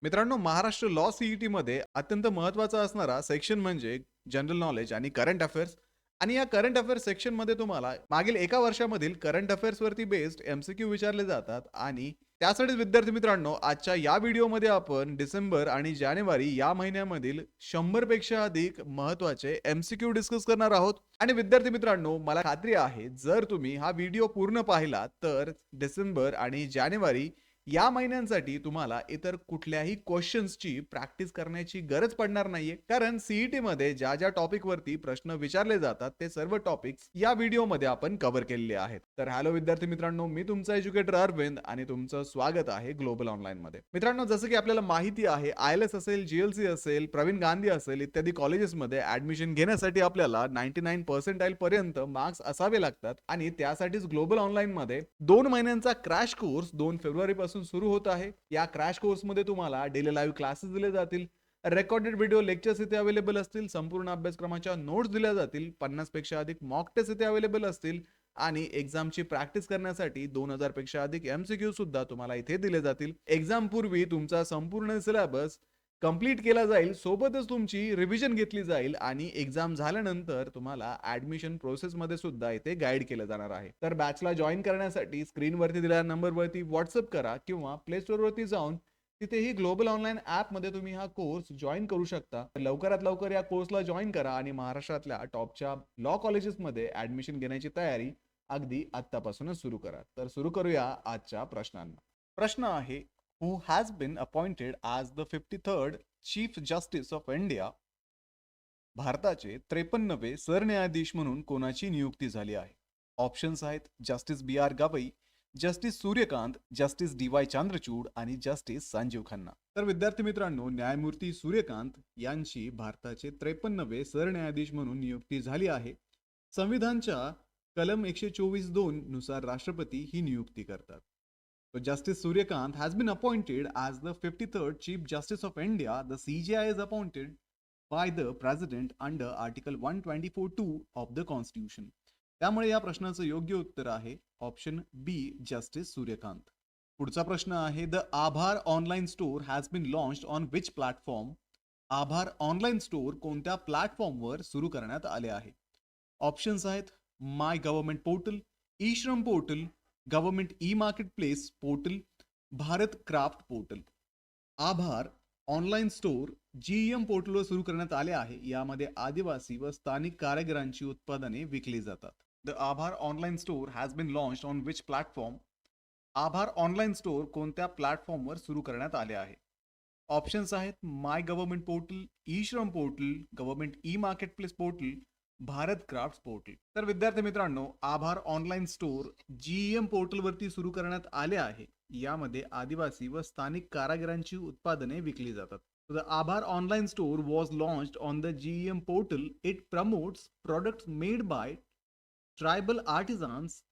मित्रांनो, Maharashtra law CET मध्ये अत्यंत महत्त्वाचा असणारा सेक्शन म्हणजे जनरल नॉलेज आणि करंट अफेअर्स. आणि या करंट अफेअर्स सेक्शनमध्ये तुम्हाला मागील एका वर्षामधील करंट अफेअर्सवरती बेस्ड एमसीक्यू विचारले जातात. आणि त्यासाठीच विद्यार्थी मित्रांनो, आजच्या या व्हिडिओमध्ये आपण डिसेंबर आणि जानेवारी या महिन्यामधील 100 पेक्षा अधिक महत्त्वाचे एमसीक्यू डिस्कस करणार आहोत. आणि विद्यार्थी मित्रांनो, मला खात्री आहे जर तुम्ही हा व्हिडिओ पूर्ण पाहिला तर डिसेंबर आणि जानेवारी या महिन्यांसाठी तुम्हाला इतर कुठल्याही क्वेश्चन्सची प्रॅक्टिस करण्याची गरज पडणार नाहीये. कारण सीईटी मध्ये ज्या ज्या टॉपिक वरती प्रश्न विचारले जातात ते सर्व टॉपिक्स या व्हिडिओमध्ये आपण कव्हर केलेले आहेत. तर हॅलो विद्यार्थी मित्रांनो, मी तुमचा एज्युकेटर अरविंद आणि तुमचं स्वागत आहे ग्लोबल ऑनलाईन मध्ये. मित्रांनो, जसं की आपल्याला माहिती आहे, आयएलएस असेल, जीएलसी असेल, प्रवीण गांधी असेल इत्यादी कॉलेजेसमध्ये ऍडमिशन घेण्यासाठी आपल्याला 99% पर्यंत मार्क्स असावे लागतात. आणि त्यासाठीच ग्लोबल ऑनलाईन मध्ये 2 महिन्यांचा क्रॅश कोर्स 2 फेब्रुवारी पासून सुरू होत आहे. या क्रॅश कोर्स मध्ये तुम्हाला डेली लाईव्ह क्लासेस दिले जातील, रेकॉर्डेड व्हिडिओ लेक्चर्स इथे अवेलेबल असतील, संपूर्ण अभ्यासक्रमाच्या नोट्स दिल्या जातील, 50 पेक्षा अधिक मॉक टेस्ट इथे अवेलेबल असतील आणि एक्झामची प्रॅक्टिस करण्यासाठी 2000 पेक्षा अधिक एमसीक्यू सुद्धा तुम्हाला इथे दिले जातील. एक्झाम पूर्वी तुमचा संपूर्ण सिलेबस कंप्लीट केला जाईल, सोबतच तुमची रिव्हिजन घेतली जाईल आणि एक्झाम झाल्यानंतर तुम्हाला ऍडमिशन प्रोसेस मध्ये सुद्धा इथे गाईड केलं जाणार आहे. तर बॅचला जॉईन करण्यासाठी स्क्रीनवरती दिलेल्या नंबरवरती व्हॉट्सअप करा किंवा प्ले स्टोर वरती जाऊन तिथेही ग्लोबल ऑनलाईन ऍप मध्ये तुम्ही हा कोर्स जॉईन करू शकता. लवकरात लवकर या कोर्सला जॉईन करा आणि महाराष्ट्रातल्या टॉपच्या लॉ कॉलेजेसमध्ये ऍडमिशन घेण्याची तयारी अगदी आत्तापासूनच सुरू करा. तर सुरू करूया आजच्या प्रश्नांना. प्रश्न आहे, who has been appointed as the 53rd Chief Justice of India. भारताचे 53वे सरन्यायाधीश म्हणून कोणाची नियुक्ती झाली आहे? ऑप्शन्स आहेत justice B R Gavai, justice Suryakant, justice D Y Chandrachud आणि जस्टिस संजीव खन्ना. तर विद्यार्थी मित्रांनो, न्यायमूर्ती सूर्यकांत यांची भारताचे 53वे सरन्यायाधीश म्हणून नियुक्ती झाली आहे. संविधानच्या कलम 124(2) नुसार राष्ट्रपती ही नियुक्ती करतात. So Justice Suryakant has been appointed as the 53rd Chief Justice of India. The CJI is appointed by the President under Article 124(2) of the Constitution. त्यामुळे या प्रश्नाचं योग्य उत्तर आहे ऑप्शन बी, जस्टिस सूर्यकांत. पुढचा प्रश्न आहे, the Aabhar online store has been launched on which platform. Aabhar online store कोणत्या प्लॅटफॉर्मवर सुरू करण्यात आले आहे? ऑप्शन्स आहेत my government portal, e Shram portal, government e market place portal, Bharat craft portal. Aabhar online store GeM पोर्टलवर सुरू करण्यात आले आहे. यामध्ये आदिवासी व स्थानिक कारागिरांची उत्पादने विकली जातात. The Aabhar online store has been launched on which platform. Aabhar online store कोणत्या प्लॅटफॉर्मवर सुरू करण्यात आले आहे? ऑप्शन्स आहेत my government portal, e Shram portal, government e market place portal, Bharat craft portal. तर विद्यार्थी मित्रांनो, आभार ऑनलाईन स्टोर जीईएम पोर्टलवरती सुरू करण्यात आले आहे. यामध्ये आदिवासी व स्थानिक कारागिरांची उत्पादने विकली जातात. The Aabhar online store was launched on the G E M portal. It promotes products made by tribal artisans,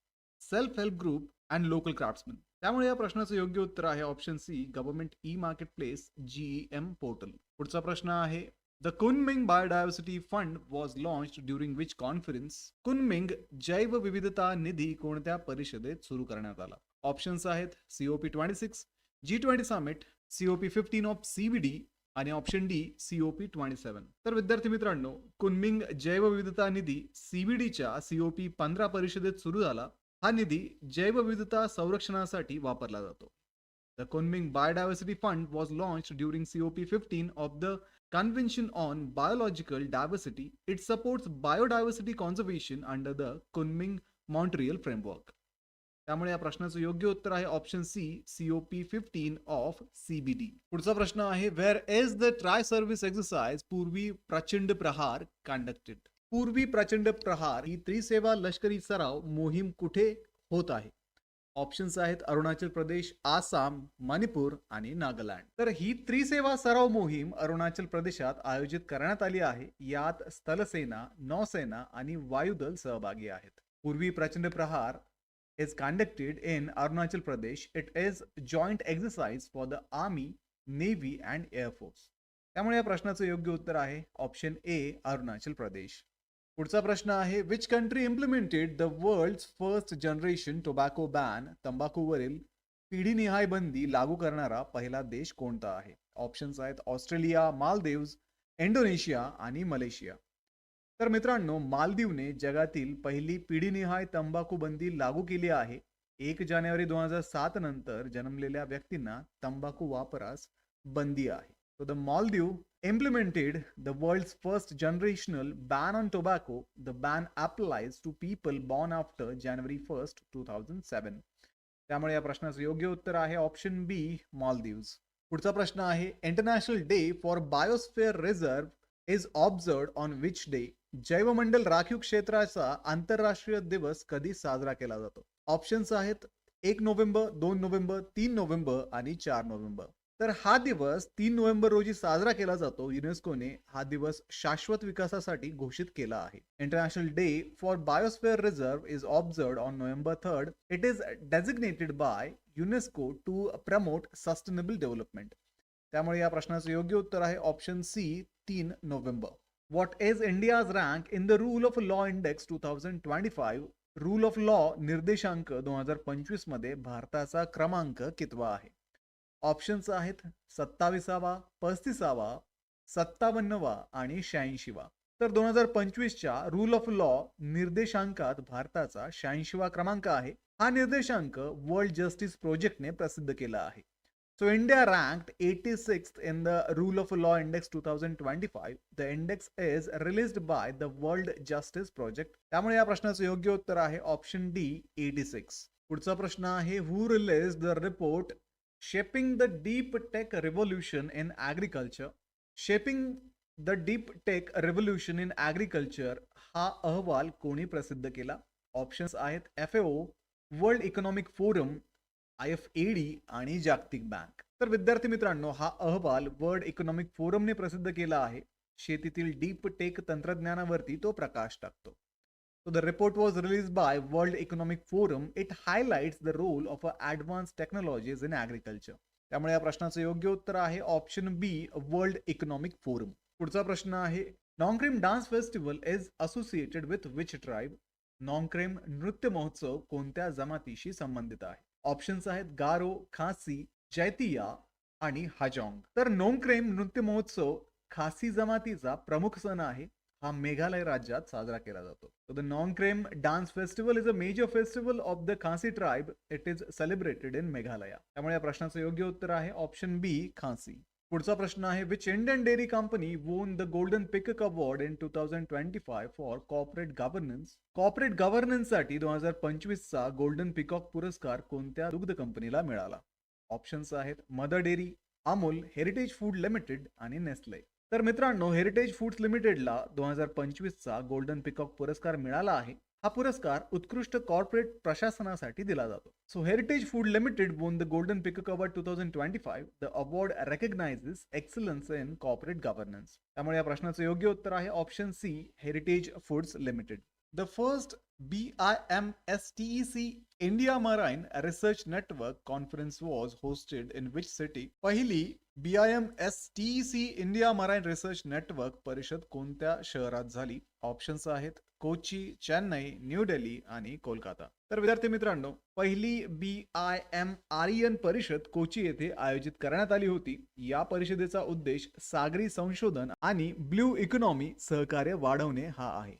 self help group and local craftsman. त्यामुळे या प्रश्नाचं योग्य उत्तर आहे option C, government e market place G E M portal. पुढचा प्रश्न आहे, The Kunming Biodiversity Fund was launched during which conference? Kunming जैवविविधता निधी कोणत्या परिषदेत सुरू करण्यात आला? ऑप्शन्स आहेत COP26, G20 summit, COP15 of CBD आणि ऑप्शन डी COP27. तर विद्यार्थी मित्रांनो, कुनमिंग जैवविविधता निधी CBDच्या COP15 परिषदेत सुरू झाला. हा निधी जैवविविधता संरक्षणासाठी वापरला जातो. The Kunming Biodiversity Fund was launched during COP15 of the Convention on Biological Diversity. It supports biodiversity conservation under the Kunming-Montreal Framework. त्यामुळे या प्रश्नाचं योग्य उत्तर आहे option C, COP15 of CBD. पुढचा प्रश्न आहे, where is the try service exercise पूर्वी प्रचंड प्रहार कंडक्टेड. पूर्वी प्रचंड प्रहार ही त्रिसेवा लष्करी सराव मोहीम कुठे होत आहे? ऑप्शन्स आहेत अरुणाचल प्रदेश, आसाम, मणिपूर आणि नागालँड. तर ही त्रिसेवा सराव मोहीम अरुणाचल प्रदेशात आयोजित करण्यात आली आहे. यात स्थलसेना, नौसेना आणि वायुदल सहभागी आहेत. पूर्वी प्रचंड प्रहार is conducted in Arunachal Pradesh. It is joint exercise for the Army, Navy and Air Force. त्यामुळे या प्रश्नाचं योग्य उत्तर आहे ऑप्शन ए, अरुणाचल प्रदेश. पुढचा प्रश्न आहे, which country implemented the world's first generation tobacco ban. तंबाखूवरील पिढीनिहाय बंदी लागू करणारा पहिला देश कोणता आहे? ऑप्शन्स आहेत ऑस्ट्रेलिया, मालदीव्स, इंडोनेशिया आणि मलेशिया. तर मित्रांनो, मालदीवने जगातील पहिली पिढीनिहाय तंबाखू बंदी लागू केली आहे. 1 जानेवारी 2007 नंतर जन्मलेल्या व्यक्तींना तंबाखू वापरास बंदी आहे. So the Maldives implemented the world's first generational ban on tobacco. The ban applies to people born after January 1st, 2007. त्यामुळे या प्रश्नाचं योग्य उत्तर आहे ऑप्शन बी, मालदीव्स. पुढचा प्रश्न आहे international day for biosphere reserve is observed on which day. जैवमंडल राखीव क्षेत्राचा आंतरराष्ट्रीय दिवस कधी साजरा केला जातो? ऑप्शन्स आहेत 1 नोव्हेंबर, 2 नोव्हेंबर, 3 नोव्हेंबर आणि 4 नोव्हेंबर. तर हा दिवस 3 नोव्हेंबर रोजी साजरा केला जातो. युनेस्कोने हा दिवस शाश्वत विकासासाठी घोषित केला आहे. International day for biosphere reserve is observed on November 3rd. It is designated by UNESCO to promote sustainable development. त्यामुळे या प्रश्नाचं योग्य उत्तर आहे option C, 3 November. What is India's rank in the rule of law index 2025? Rule of law निर्देशांक 2025 मध्ये भारताचा क्रमांक कितवा आहे? ऑप्शन्स आहेत 27वा, 35वा, 57वा आणि 86वा. तर 2025च्या रूल ऑफ लॉ निर्देशांकात भारताचा 86वा क्रमांक आहे. हा निर्देशांक वर्ल्ड जस्टिस प्रोजेक्टने प्रसिद्ध केला आहे. So India ranked 86th in the rule of law index 2025. The index is released by the World Justice Project. त्यामुळे या प्रश्नाचं योग्य उत्तर आहे ऑप्शन डी, 86. पुढचा प्रश्न आहे who release the report Shaping the Deep Tech Revolution in Agriculture? Shaping the Deep Tech Revolution in Agriculture हा अहवाल कोणी प्रसिद्ध केला? ऑप्शन्स आहेत FAO, world Economic forum, IFAD आणि जागतिक बँक. तर विद्यार्थी मित्रांनो, हा अहवाल वर्ल्ड इकॉनॉमिक फोरमने प्रसिद्ध केला आहे. शेतीतील डीप टेक तंत्रज्ञानावरती तो प्रकाश टाकतो. So the report was released by World Economic Forum. It highlights the role of advanced technologies in agriculture. त्यामुळे या प्रश्नाचं योग्य उत्तर आहे option B, World Economic Forum. पुढचा प्रश्न आहे Nongrem dance festival is associated with which tribe? Nongrem नृत्य महोत्सव कोणत्या जमातीशी संबंधित आहे? ऑप्शन्स आहेत गारो, खासी, जैतिया आणि हाजॉंग. तर नोंग्रेम नृत्य महोत्सव खासी जमातीचा प्रमुख सण आहे. हा मेघालय राज्यात साजरा केला जातो. So the Nongkrem Dance Festival is a major festival of the Khasi tribe. It is celebrated in Meghalaya. त्यामुळे या प्रश्नाचं योग्य उत्तर आहे ऑप्शन बी, खासी. पुढचा प्रश्न आहे which Indian dairy company won the Golden Peacock Award in 2025 for corporate governance? Corporate governance साठी 2025 चा गोल्डन पिकॉक पुरस्कार कोणत्या दुग्ध कंपनीला मिळाला? ऑप्शन्स आहेत mother dairy, Amul, heritage food limited आणि नेस्ले. तर मित्रांनो, हेरिटेज फूड्स लिमिटेडला 2025 चा गोल्डन पिकॉक पुरस्कार मिळाला आहे. हा पुरस्कार उत्कृष्ट कॉर्पोरेट प्रशासनासाठी दिला जातो. So heritage food limited won the Golden Peacock Award 2025. The award recognizes excellence in corporate governance. त्यामुळे या प्रश्नाचं योग्य उत्तर आहे option C, Heritage Foods Limited. The first BIMSTEC India Marine Research Network conference was hosted in which city? पहिली BIMSTEC India Marine Research Network परिषद कोणत्या शहरात झाली? ऑप्शन्स आहेत कोची, चेन्नई, न्यू दिल्ली आणि कोलकाता. तर विद्यार्थी मित्रांनो, पहिली BIMREN परिषद कोची येथे आयोजित करण्यात आली होती. या परिषदेचा उद्देश सागरी संशोधन आणि ब्लू इकॉनॉमी सहकार्य वाढवणे हा आहे.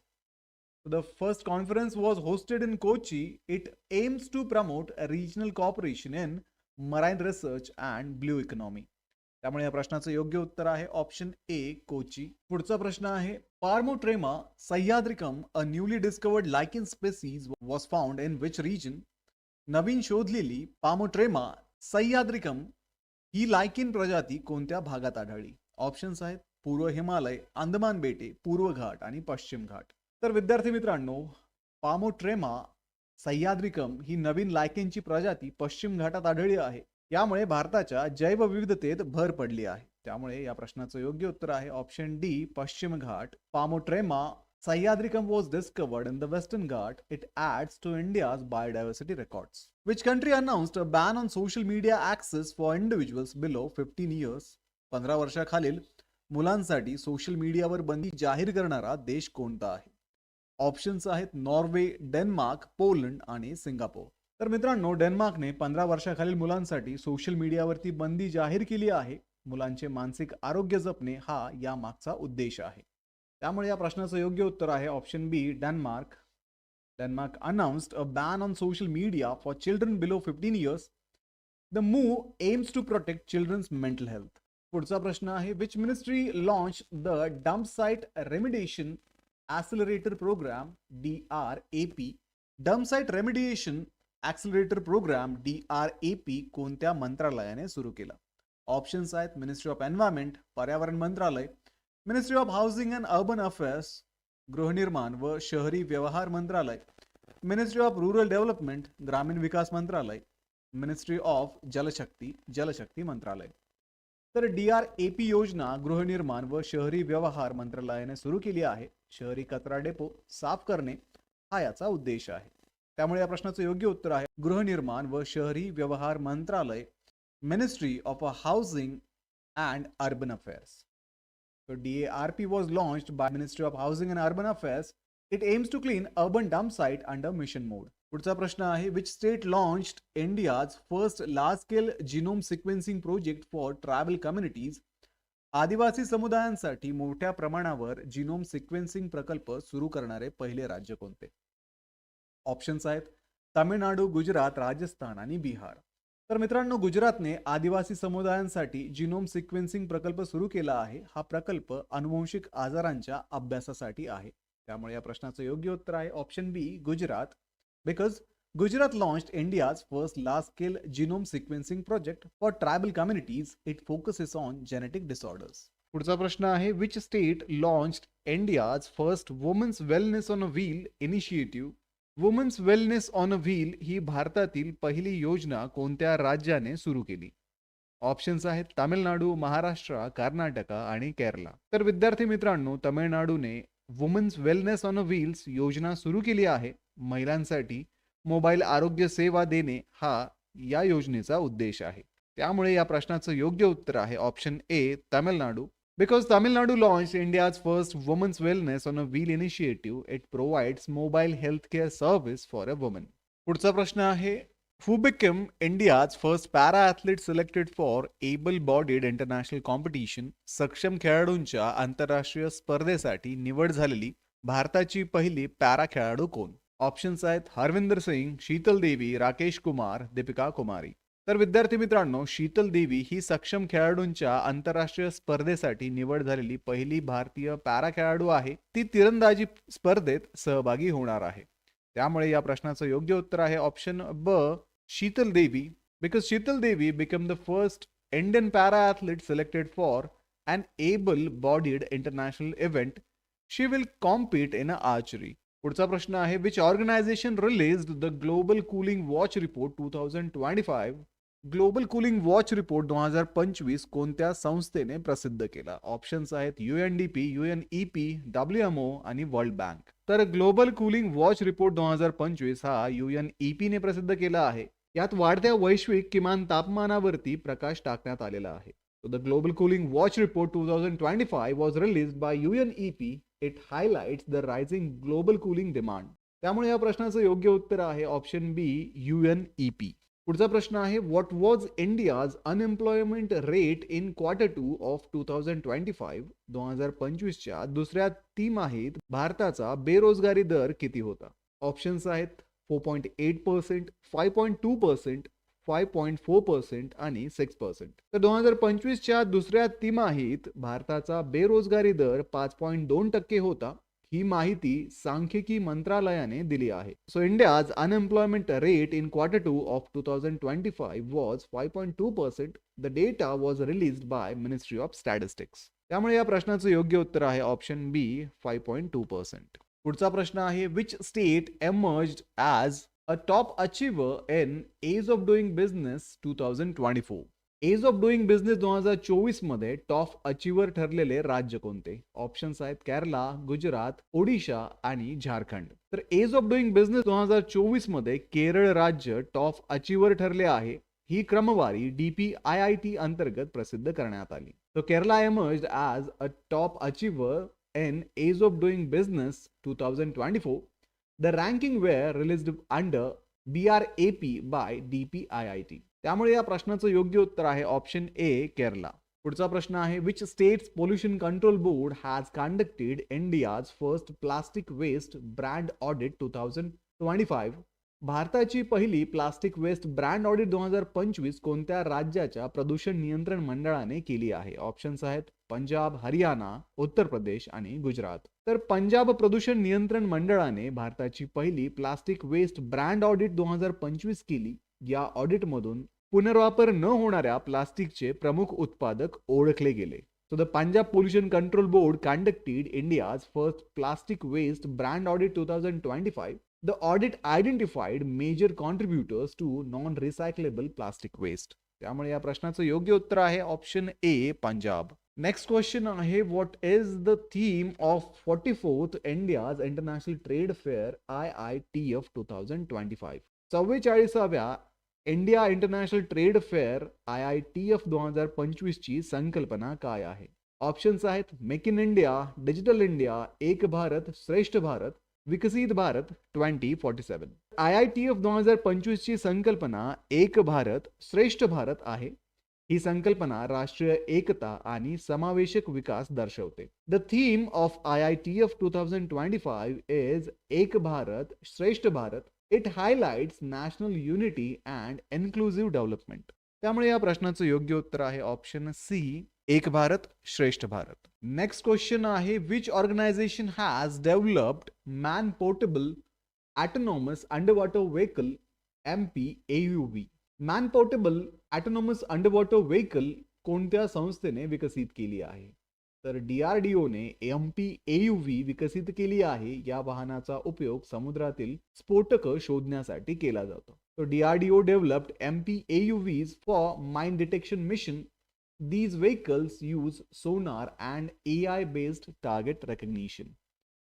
The first conference was hosted in Kochi. It aims to promote regional cooperation in marine research and blue economy. त्यामुळे या प्रश्नाचं योग्य उत्तर आहे ऑप्शन ए, कोची. पुढचा प्रश्न आहे Parmotrema Sahyadricum, a newly discovered lichen species, was found in which region? नवीन शोधलेली पामोट्रेमा सह्याद्रिकम ही लायकिन प्रजाती कोणत्या भागात आढळली? ऑप्शन्स आहेत पूर्व हिमालय, अंदमान बेटे, पूर्व घाट आणि पश्चिम घाट. तर विद्यार्थी मित्रांनो, पामोट्रेमा सह्याद्रिकम ही नवीन लायकेनची प्रजाती पश्चिम घाटात आढळली आहे. यामुळे भारताच्या जैवविविधतेत भर पडली आहे. त्यामुळे या प्रश्नाचं योग्य उत्तर आहे ऑप्शन डी, पश्चिम घाट. पामोट्रेमा सह्याद्रिकम was discovered in the Western Ghat. It adds to India's biodiversity records. Which country announced a ban on social media access for individuals below 15 years? 15 वर्षाखालील मुलांसाठी सोशल मीडियावर बंदी जाहीर करणारा देश कोणता आहे? ऑप्शन्स आहेत नॉर्वे, डेन्मार्क, पोलंड आणि सिंगापूर. तर मित्रांनो, डेन्मार्कने 15 वर्षाखालील मुलांसाठी सोशल मीडियावरती बंदी जाहीर केली आहे. मुलांचे मानसिक आरोग्य जपणे हा या मागचा उद्देश आहे. त्यामुळे या प्रश्नाचं योग्य उत्तर आहे option B, Denmark. Denmark announced a ban on social media for children below 15 years. The move aims to protect children's mental health. पुढचा प्रश्न आहे, which ministry launched the dump site remediation accelerator program DRAP? Dump site remediation accelerator program DRAP कोणत्या मंत्रालयाने सुरू केला? Options आहेत ministry of environment, पर्यावरण मंत्रालय, ministry of housing and urban affairs, गृहनिर्माण व शहरी व्यवहार मंत्रालय, मिनिस्ट्री ऑफ रूरल डेव्हलपमेंट, ग्रामीण विकास मंत्रालय, मिनिस्ट्री ऑफ जलशक्ती मंत्रालय. तर DRAP योजना गृहनिर्माण व शहरी व्यवहार मंत्रालयाने सुरू केली आहे. शहरी कचरा डेपो साफ करणे हा याचा उद्देश आहे. त्यामुळे या प्रश्नाचं योग्य उत्तर आहे गृहनिर्माण व शहरी व्यवहार मंत्रालय, ministry of housing and urban affairs. So DARP was launched by Ministry of Housing and Urban Affairs. It aims to clean urban dump site under mission mode. पुढचा प्रश्न आहे, which state launched India's first large-scale genome sequencing project for tribal communities? आदिवासी समुदायांसाठी मोठ्या प्रमाणावर genome sequencing प्रकल्प सुरू करणारे पहिले राज्य कोणते? ऑप्शन्स आहेत तामिळनाडू, गुजरात, राजस्थान आणि बिहार. तर मित्रांनो, गुजरातने आदिवासी समुदायांसाठी जिनोम सिक्वेन्सिंग प्रकल्प सुरू केला आहे. हा प्रकल्प अनुवंशिक आजारांच्या अभ्यासासाठी आहे. त्यामुळे या प्रश्नाचं योग्य उत्तर आहे option B, Gujarat. Because Gujarat launched India's first large scale genome sequencing project for tribal communities. It focuses on genetic disorders. पुढचा प्रश्न आहे, which state launched India's first women's wellness on a wheel initiative? Women's wellness on a wheel ही भारतातील पहिली योजना कोणत्या राज्याने सुरू केली? ऑप्शन्स आहेत तामिळनाडू, महाराष्ट्र, कर्नाटक आणि केरला. तर विद्यार्थी मित्रांनो, तामिळनाडूने women's wellness on a wheels योजना सुरू केली आहे. महिलांसाठी मोबाईल आरोग्य सेवा देणे हा या योजनेचा उद्देश आहे. त्यामुळे या प्रश्नाचं योग्य उत्तर आहे option A, Tamil Nadu. Because Tamil Nadu launched India's first women's wellness on a wheel initiative, it provides mobile healthcare service for a woman. पुढचा प्रश्न आहे, who became India's first para athlete selected for able-bodied international competition? सक्षम खेळाडूंच्या आंतरराष्ट्रीय स्पर्धेसाठी निवड झालेली भारताची पहिली पॅरा खेळाडू कोण? ऑप्शन्स आहेत हरविंदर सिंग, शीतल देवी, राकेश कुमार, दीपिका कुमारी. तर विद्यार्थी मित्रांनो, शीतल देवी ही सक्षम खेळाडूंच्या आंतरराष्ट्रीय स्पर्धेसाठी निवड झालेली पहिली भारतीय पॅरा खेळाडू आहे. ती तिरंदाजी स्पर्धेत सहभागी होणार आहे. त्यामुळे या प्रश्नाचं योग्य उत्तर आहे ऑप्शन ब, शीतल देवी. Because Sheetal Devi became the first Indian para athlete selected for an able bodied international event. She will compete in archery. पुढचा प्रश्न आहे, which organisation released the global cooling watch report 2025? Global cooling watch report 2025 कोणत्या संस्थेने प्रसिद्ध केला? Options आहेत UNDP, UNEP, WMO आणि world bank. तर ग्लोबल कूलिंग वॉच रिपोर्ट 2025 हा UNEP ने प्रसिद्ध केला आहे. यात वाढत्या वैश्विक किमान तापमानावरती प्रकाश टाकण्यात आलेला आहे. So the global cooling watch report 2025 was released by UNEP. It highlights the rising global cooling demand. त्यामुळे या प्रश्नाचं योग्य उत्तर आहे ऑप्शन बी, UNEP. पुढचा प्रश्न आहे, what was India's unemployment rate in Q2 of 2025? 2025च्या दुसऱ्या तिमाहीत भारताचा बेरोजगारी दर किती होता? ऑप्शन्स आहेत 4.8%, 5.2%, 5.4% आणि 6%. तर 2025च्या दुसऱ्या तिमाहीत भारताचा बेरोजगारी दर 5.2% होता. ही माहिती सांख्यिकी मंत्रालयाने दिली आहे. So India's unemployment rate in Q2 of 2025 was 5.2%. The data was released by ministry of statistics. त्यामुळे या प्रश्नाचं योग्य उत्तर आहे ऑप्शन बी, 5.2%. पुढचा प्रश्न आहे, which state emerged as a top achiever in ease of doing business 2024? Ease of doing business 2024 मध्ये टॉप अचीवर ठरलेले राज्य कोणते? ऑप्शन्स आहेत केरला, गुजरात, ओडिशा आणि झारखंड. तर एज ऑफ डुईंग बिझनेस 2024 मध्ये केरळ राज्य टॉप अचीवर ठरले आहे. ही क्रमवारी DPIIT अंतर्गत प्रसिद्ध करण्यात आली. So Kerala emerged as a top achiever in Ease of Doing Business 2024. The ranking were released under BRAP by DPIIT. त्यामुळे या प्रश्नाचं योग्य उत्तर आहे ऑप्शन ए, केरला. पुढचा प्रश्न आहे which states pollution control board has conducted India's first plastic waste brand audit 2025. भारताची पहिली प्लास्टिक वेस्ट ब्रँड ऑडिट 2025 कोणत्या राज्याच्या प्रदूषण नियंत्रण मंडळाने केली आहे? ऑप्शन्स आहेत पंजाब, हरियाणा, उत्तर प्रदेश आणि गुजरात. तर पंजाब प्रदूषण नियंत्रण मंडळाने भारताची पहिली प्लास्टिक वेस्ट ब्रँड ऑडिट 2025 केली. या ऑडिटमधून पुनर्वापर न होणाऱ्या प्लास्टिकचे प्रमुख उत्पादक ओळखले गेले. So the Punjab Pollution Control Board conducted India's first plastic waste brand audit 2025. The audit identified major contributors to non-recyclable plastic waste. त्यामुळे या प्रश्नाचं योग्य उत्तर आहे option A Punjab. Next question आहे what is the theme of 44th India's international trade fair IITF 2025. 44व्या India international trade fair IITF 2025 ची संकल्पना काय आहे? ऑप्शन्स आहेत make in India, digital India, Ek Bharat Shreshtha Bharat, विकसित भारत 2047. IITF 2025 ची संकल्पना एक भारत श्रेष्ठ भारत आहे. ही संकल्पना राष्ट्रीय एकता आणि समावेशक विकास दर्शवते. The theme of IITF 2025 is एक Bharat Shreshtha Bharat. It highlights national unity and inclusive development. त्यामुळे या प्रश्नाचं योग्य उत्तर आहे option C Ek Bharat Shreshtha Bharat. Next question आहे which organisation has developed man portable autonomous underwater vehicle MPAUV. Man portable autonomous underwater vehicle कोणत्या संस्थेने विकसित केली आहे? तर DRDOने MPAUV विकसित केली आहे. या वाहनाचा उपयोग समुद्रातील स्फोटक शोधण्यासाठी केला जातो. So DRDO developed MPAUVs for mine detection mission. These vehicles use sonar and AI based target recognition.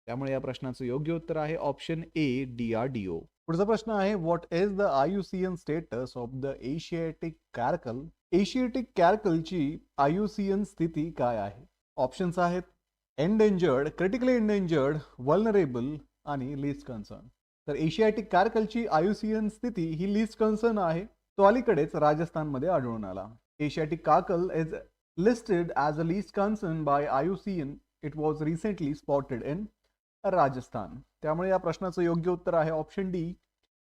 त्यामुळे या प्रश्नाचं योग्य उत्तर आहे ऑप्शन ए DRDO. पुढचा प्रश्न आहे what is the IUCN status of the Asiatic caracal. Asiatic कॅरकलची IUCN स्थिती काय आहे? ऑप्शन्स आहेत एंडेंजर्ड, क्रिटिकली एंडेंजर्ड, वल्नरेबल आणि लिस्ट कन्सर्न. तर एशियाटिक कॅरकलची IUCN स्थिती ही लिस्ट कन्सर्न आहे. तो अलीकडेच राजस्थानमध्ये आढळून आला. Asiatic caracal is listed as a list concern by IUCN. It was recently spotted in Rajasthan. त्यामुळे या प्रश्नाचं योग्य उत्तर आहे ऑप्शन डी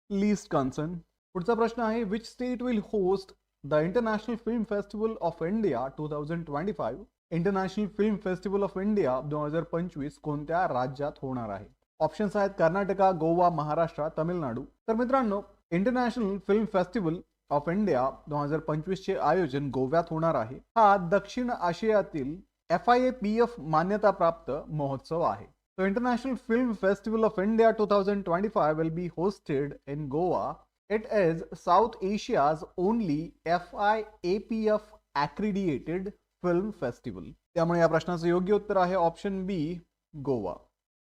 लिस्ट कन्सर्न. पुढचा प्रश्न आहे which state will host the international film festival of India 2025. International film festival of India 2025 कोणत्या राज्यात होणार आहे? ऑप्शन्स आहेत कर्नाटका, गोवा, महाराष्ट्र, तामिळनाडू. तर मित्रांनो international film festival of India 2025 चे आयोजन गोव्यात होणार आहे. हा दक्षिण आशियातील FIAPF मान्यता प्राप्त महोत्सव आहे. So International Film Festival of India 2025 will be hosted in Goa. It is South Asia's only FIAPF accredited film festival. त्यामुळे या प्रश्नाचं योग्य उत्तर आहे ऑप्शन बी गोवा.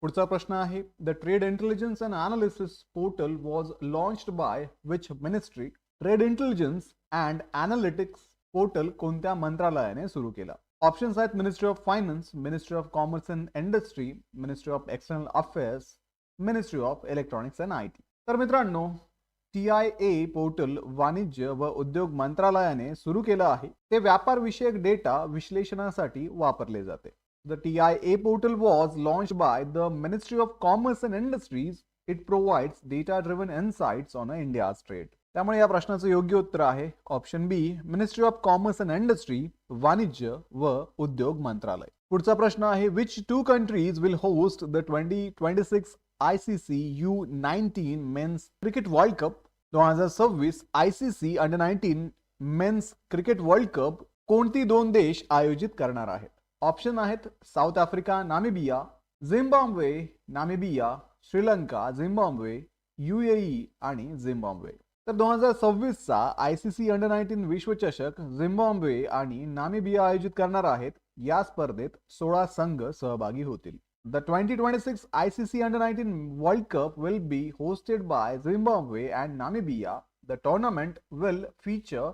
पुढचा प्रश्न आहे the trade intelligence and analysis portal was launched by which ministry. Trade intelligence and analytics portal कोणत्या मंत्रालयाने सुरू केला? ऑप्शन्स आहेत ministry of finance, ministry of commerce and industry, ministry of external affairs, ministry of electronics and IT. तर मित्रांनो TIA portal वाणिज्य व उद्योग मंत्रालयाने सुरू केलं आहे. ते व्यापार विषयक डेटा विश्लेषणासाठी वापरले जाते. The TIA portal was launched by the Ministry of Commerce and Industries. It provides data-driven insights on India's trade. त्यामुळे या प्रश्नाचं योग्य उत्तर आहे option B ministry of commerce and industry, वाणिज्य व उद्योग मंत्रालय. पुढचा प्रश्न आहे which two countries will host the 2026 ICC U19 men's cricket world cup. 2026 ICC under nineteen men's cricket world cup कोणती दोन देश आयोजित करणार आहेत? ऑप्शन आहेत South Africa, Namibia, Zimbabwe, Namibia, Sri Lanka, Zimbabwe, UAE आणि झिम्बाब्वे. तर 2026 चा ICC अंडर-19 विश्वचषक झिम्बाब्वे आणि नामिबिया आयोजित करणार आहेत. या स्पर्धेत 16 संघ सहभागी होतील. The 2026 ICC Under-19 World Cup will be hosted by Zimbabwe and Namibia. The tournament will feature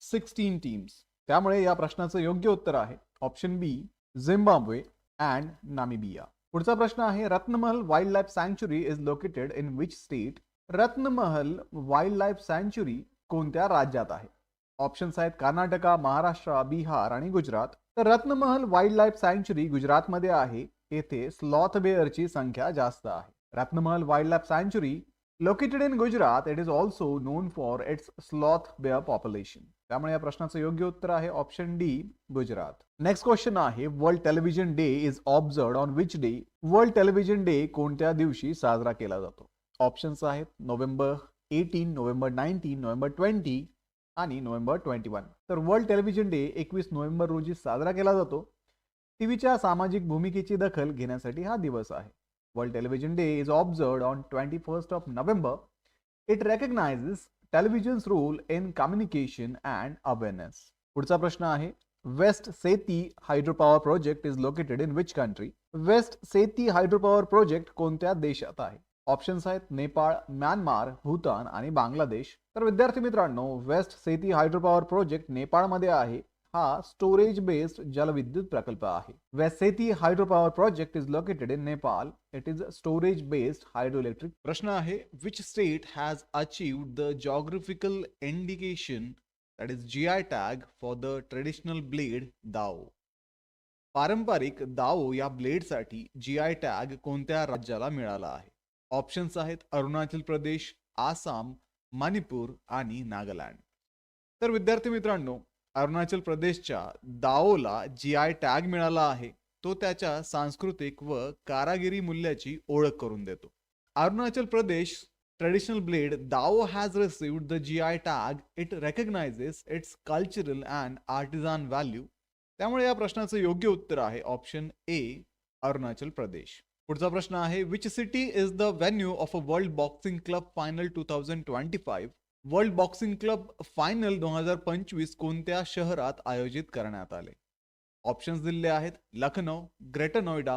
16 teams. त्यामुळे या प्रश्नाचं योग्य उत्तर आहे option B Zimbabwe and Namibia. पुढचा प्रश्न आहे रत्नमहल वाईल्ड लाईफ सँच्युरी is located in which state. Ratanmahal wildlife सँच्युरी कोणत्या राज्यात आहे? ऑप्शन्स आहेत कर्नाटका, महाराष्ट्र, बिहार आणि गुजरात. तर रत्नमहल वाईल्ड लाईफ सँच्युरी गुजरातमध्ये आहे. येथे स्लॉथ बेअरची संख्या जास्त आहे. रत्नमहल वाईल्ड लाईफ सँच्युरी located in Gujarat. It is also known for its sloth bear population. त्यामुळे या प्रश्नाचं योग्य उत्तर आहे option D, Gujarat. Next question आहे World Television Day is observed on which day. World Television Day कोणत्या दिवशी साजरा केला जातो? ऑप्शन्स आहेत नोव्हेंबर 18, नोव्हेंबर 19, नोव्हेंबर 20 आणि नोव्हेंबर 21. तर वर्ल्ड टेलिव्हिजन डे 21 नोव्हेंबर रोजी साजरा केला जातो. टीव्हीच्या सामाजिक भूमिकेची दखल घेण्यासाठी हा दिवस आहे. World Television Day is observed on 21st of November. It recognizes television's role in communication and awareness. पुढचा प्रश्न आहे West Seti hydropower project is located in which country. West Seti hydropower project कोणत्या देशात आहे? ऑप्शन्स आहेत नेपाळ, म्यानमार, भूतान आणि बांगलादेश. तर विद्यार्थी मित्रांनो, वेस्ट सेती हायड्रोपॉवर प्रोजेक्ट नेपाळमध्ये आहे. हा स्टोरेज बेस्ड जलविद्युत प्रकल्प आहे. West Seti hydropower project is located in Nepal. It is storage based hydroelectric. प्रश्न आहे which state has achieved the geographical indication that is GI tag for the traditional blade dao. पारंपरिक दाओ या ब्लेडसाठी GI टॅग कोणत्या राज्याला मिळाला आहे? ऑप्शन्स आहेत अरुणाचल प्रदेश, आसाम, मणिपूर आणि नागालँड. तर विद्यार्थी मित्रांनो, अरुणाचल प्रदेशच्या दाओला GI टॅग मिळाला आहे. तो त्याच्या सांस्कृतिक व कारागिरी मूल्याची ओळख करून देतो. Arunachal Pradesh traditional blade dao has received the GI tag. It recognises its cultural and artisan value. त्यामुळे या प्रश्नाचं योग्य उत्तर आहे ऑप्शन ए, अरुणाचल प्रदेश. पुढचा प्रश्न आहे which city is the venue of a world boxing club final 2025. World boxing club final 2025 कोणत्या शहरात आयोजित करण्यात आले? ऑप्शन्स दिलेले आहेत लखनौ, ग्रेटर नोएडा,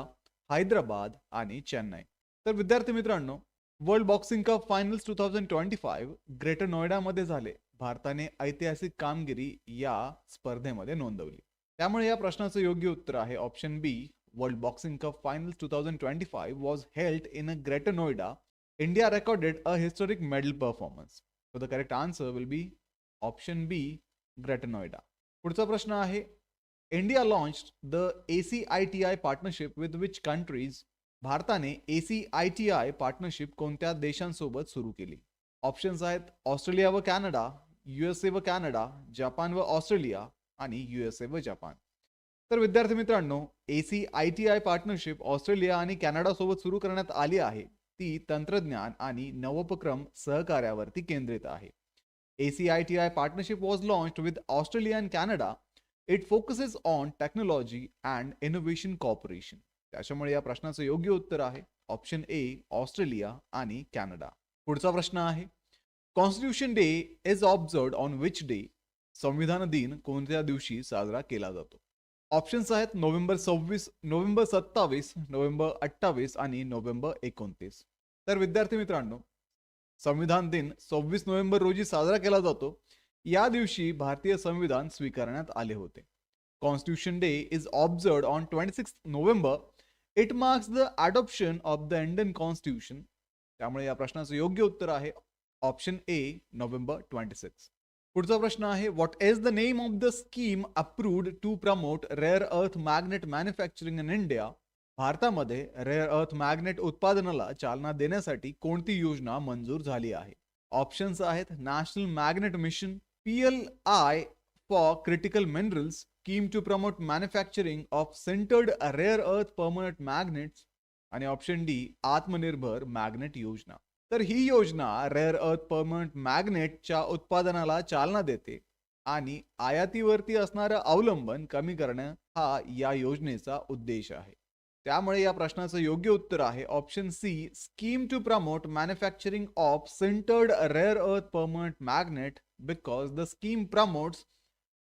हैदराबाद आणि चेन्नई. तर विद्यार्थी मित्रांनो, World boxing cup finals 2025 Greater नोएडामध्ये झाले. भारताने ऐतिहासिक कामगिरी या स्पर्धेमध्ये नोंदवली. त्यामुळे या प्रश्नाचं योग्य उत्तर आहे option B, world boxing cup finals 2025 was held in a Greater Noida. India recorded a historic medal performance. So the correct answer will be option B, Greater Noida. पुढचा प्रश्न आहे India launched the ACITI partnership with which countries. भारताने ACITI partnership कोणत्या देशांसोबत सुरू केली? Options आहेत Australia व कॅनडा, USA व कॅनडा, जपान व ऑस्ट्रेलिया आणि USA व जपान. तर विद्यार्थी मित्रांनो, ACITI पार्टनरशिप ऑस्ट्रेलिया आणि कॅनडा सोबत सुरू करण्यात आली आहे. ती तंत्रज्ञान आणि नवोपक्रम सहकार्यावरती केंद्रित आहे. ACITI partnership was launched with Australia and Canada. It focuses on technology and innovation cooperation. त्याच्यामुळे या प्रश्नाचं योग्य उत्तर आहे ऑप्शन ए, ऑस्ट्रेलिया आणि कॅनडा. पुढचा प्रश्न आहे Constitution Day is observed on which day. संविधान दिन कोणत्या दिवशी साजरा केला जातो? ऑप्शन्स आहेत नोव्हेंबर 26, नोव्हेंबर 27, नोव्हेंबर 28 आणि नोव्हेंबर 29. तर विद्यार्थी मित्रांनो, संविधान दिन 26 नोव्हेंबर रोजी साजरा केला जातो. या दिवशी भारतीय संविधान स्वीकारण्यात आले होते. Constitution Day is observed on 26 November. It marks the adoption of the Indian constitution. त्यामुळे या प्रश्नाचं योग्य उत्तर आहे ऑप्शन ए, नोव्हेंबर 26. पुढचा प्रश्न आहे what is the name of the scheme approved to promote rare earth magnet manufacturing in India. भारतामध्ये रेअर अर्थ मॅग्नेट उत्पादनाला चालना देण्यासाठी कोणती योजना मंजूर झाली आहे? ऑप्शन्स आहेत national magnet mission, PLI for critical minerals, scheme to promote manufacturing of sintered rare earth permanent magnets आणि ऑप्शन डी, आत्मनिर्भर मॅग्नेट योजना. तर ही योजना रेअर अर्थ परमनंट मॅग्नेटच्या उत्पादनाला चालना देते आणि आयातीवरती असणारं अवलंबन कमी करणं हा या योजनेचा उद्देश आहे. त्यामुळे या प्रश्नाचं योग्य उत्तर आहे option C, scheme to promote manufacturing of sintered rare earth permanent magnet because the scheme promotes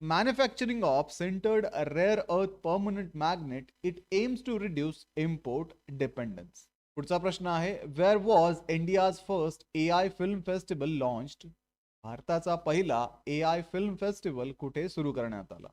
manufacturing of sintered rare earth permanent magnet. It aims to reduce import dependence. पुढचा प्रश्न आहे where was India's first AI film festival launched. भारताचा पहिला AI film festival कुठे सुरू करण्यात आला?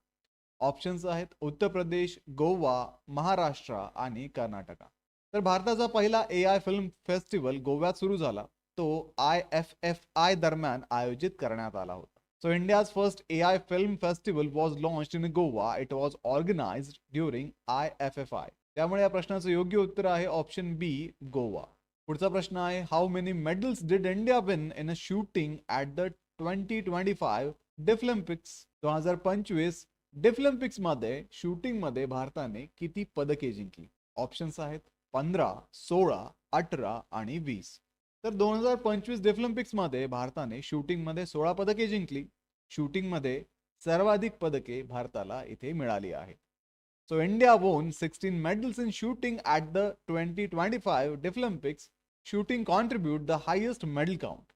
Options आहेत उत्तर प्रदेश, गोवा, महाराष्ट्र आणि कर्नाटका. तर भारताचा पहिला AI फिल्म फेस्टिवल गोव्यात सुरू झाला. तो IFFI दरम्यान आयोजित करण्यात आला होता. So India's first AI film festival was launched in Goa. It was organized during IFFI. त्यामुळे या प्रश्नाचं योग्य उत्तर आहे ऑप्शन बी, गोवा. पुढचा प्रश्न आहे, how many medals did India win in a shooting at the 2025 डिफलिम्पिक्स? 2025 डिफलिम्पिक्स मध्ये शूटिंग मध्ये भारताने किती पदके जिंकली? ऑप्शन्स आहेत 15, 16, 18 आणि 20. तर 2025 डिफलिम्पिक्स मध्ये भारताने शूटिंग मध्ये 16 पदके जिंकली. शूटिंग मध्ये सर्वाधिक पदके भारताला इथे मिळाली आहेत. So India won 16 medals in shooting at the 2025 Deaflympics. Shooting contribute the highest medal count.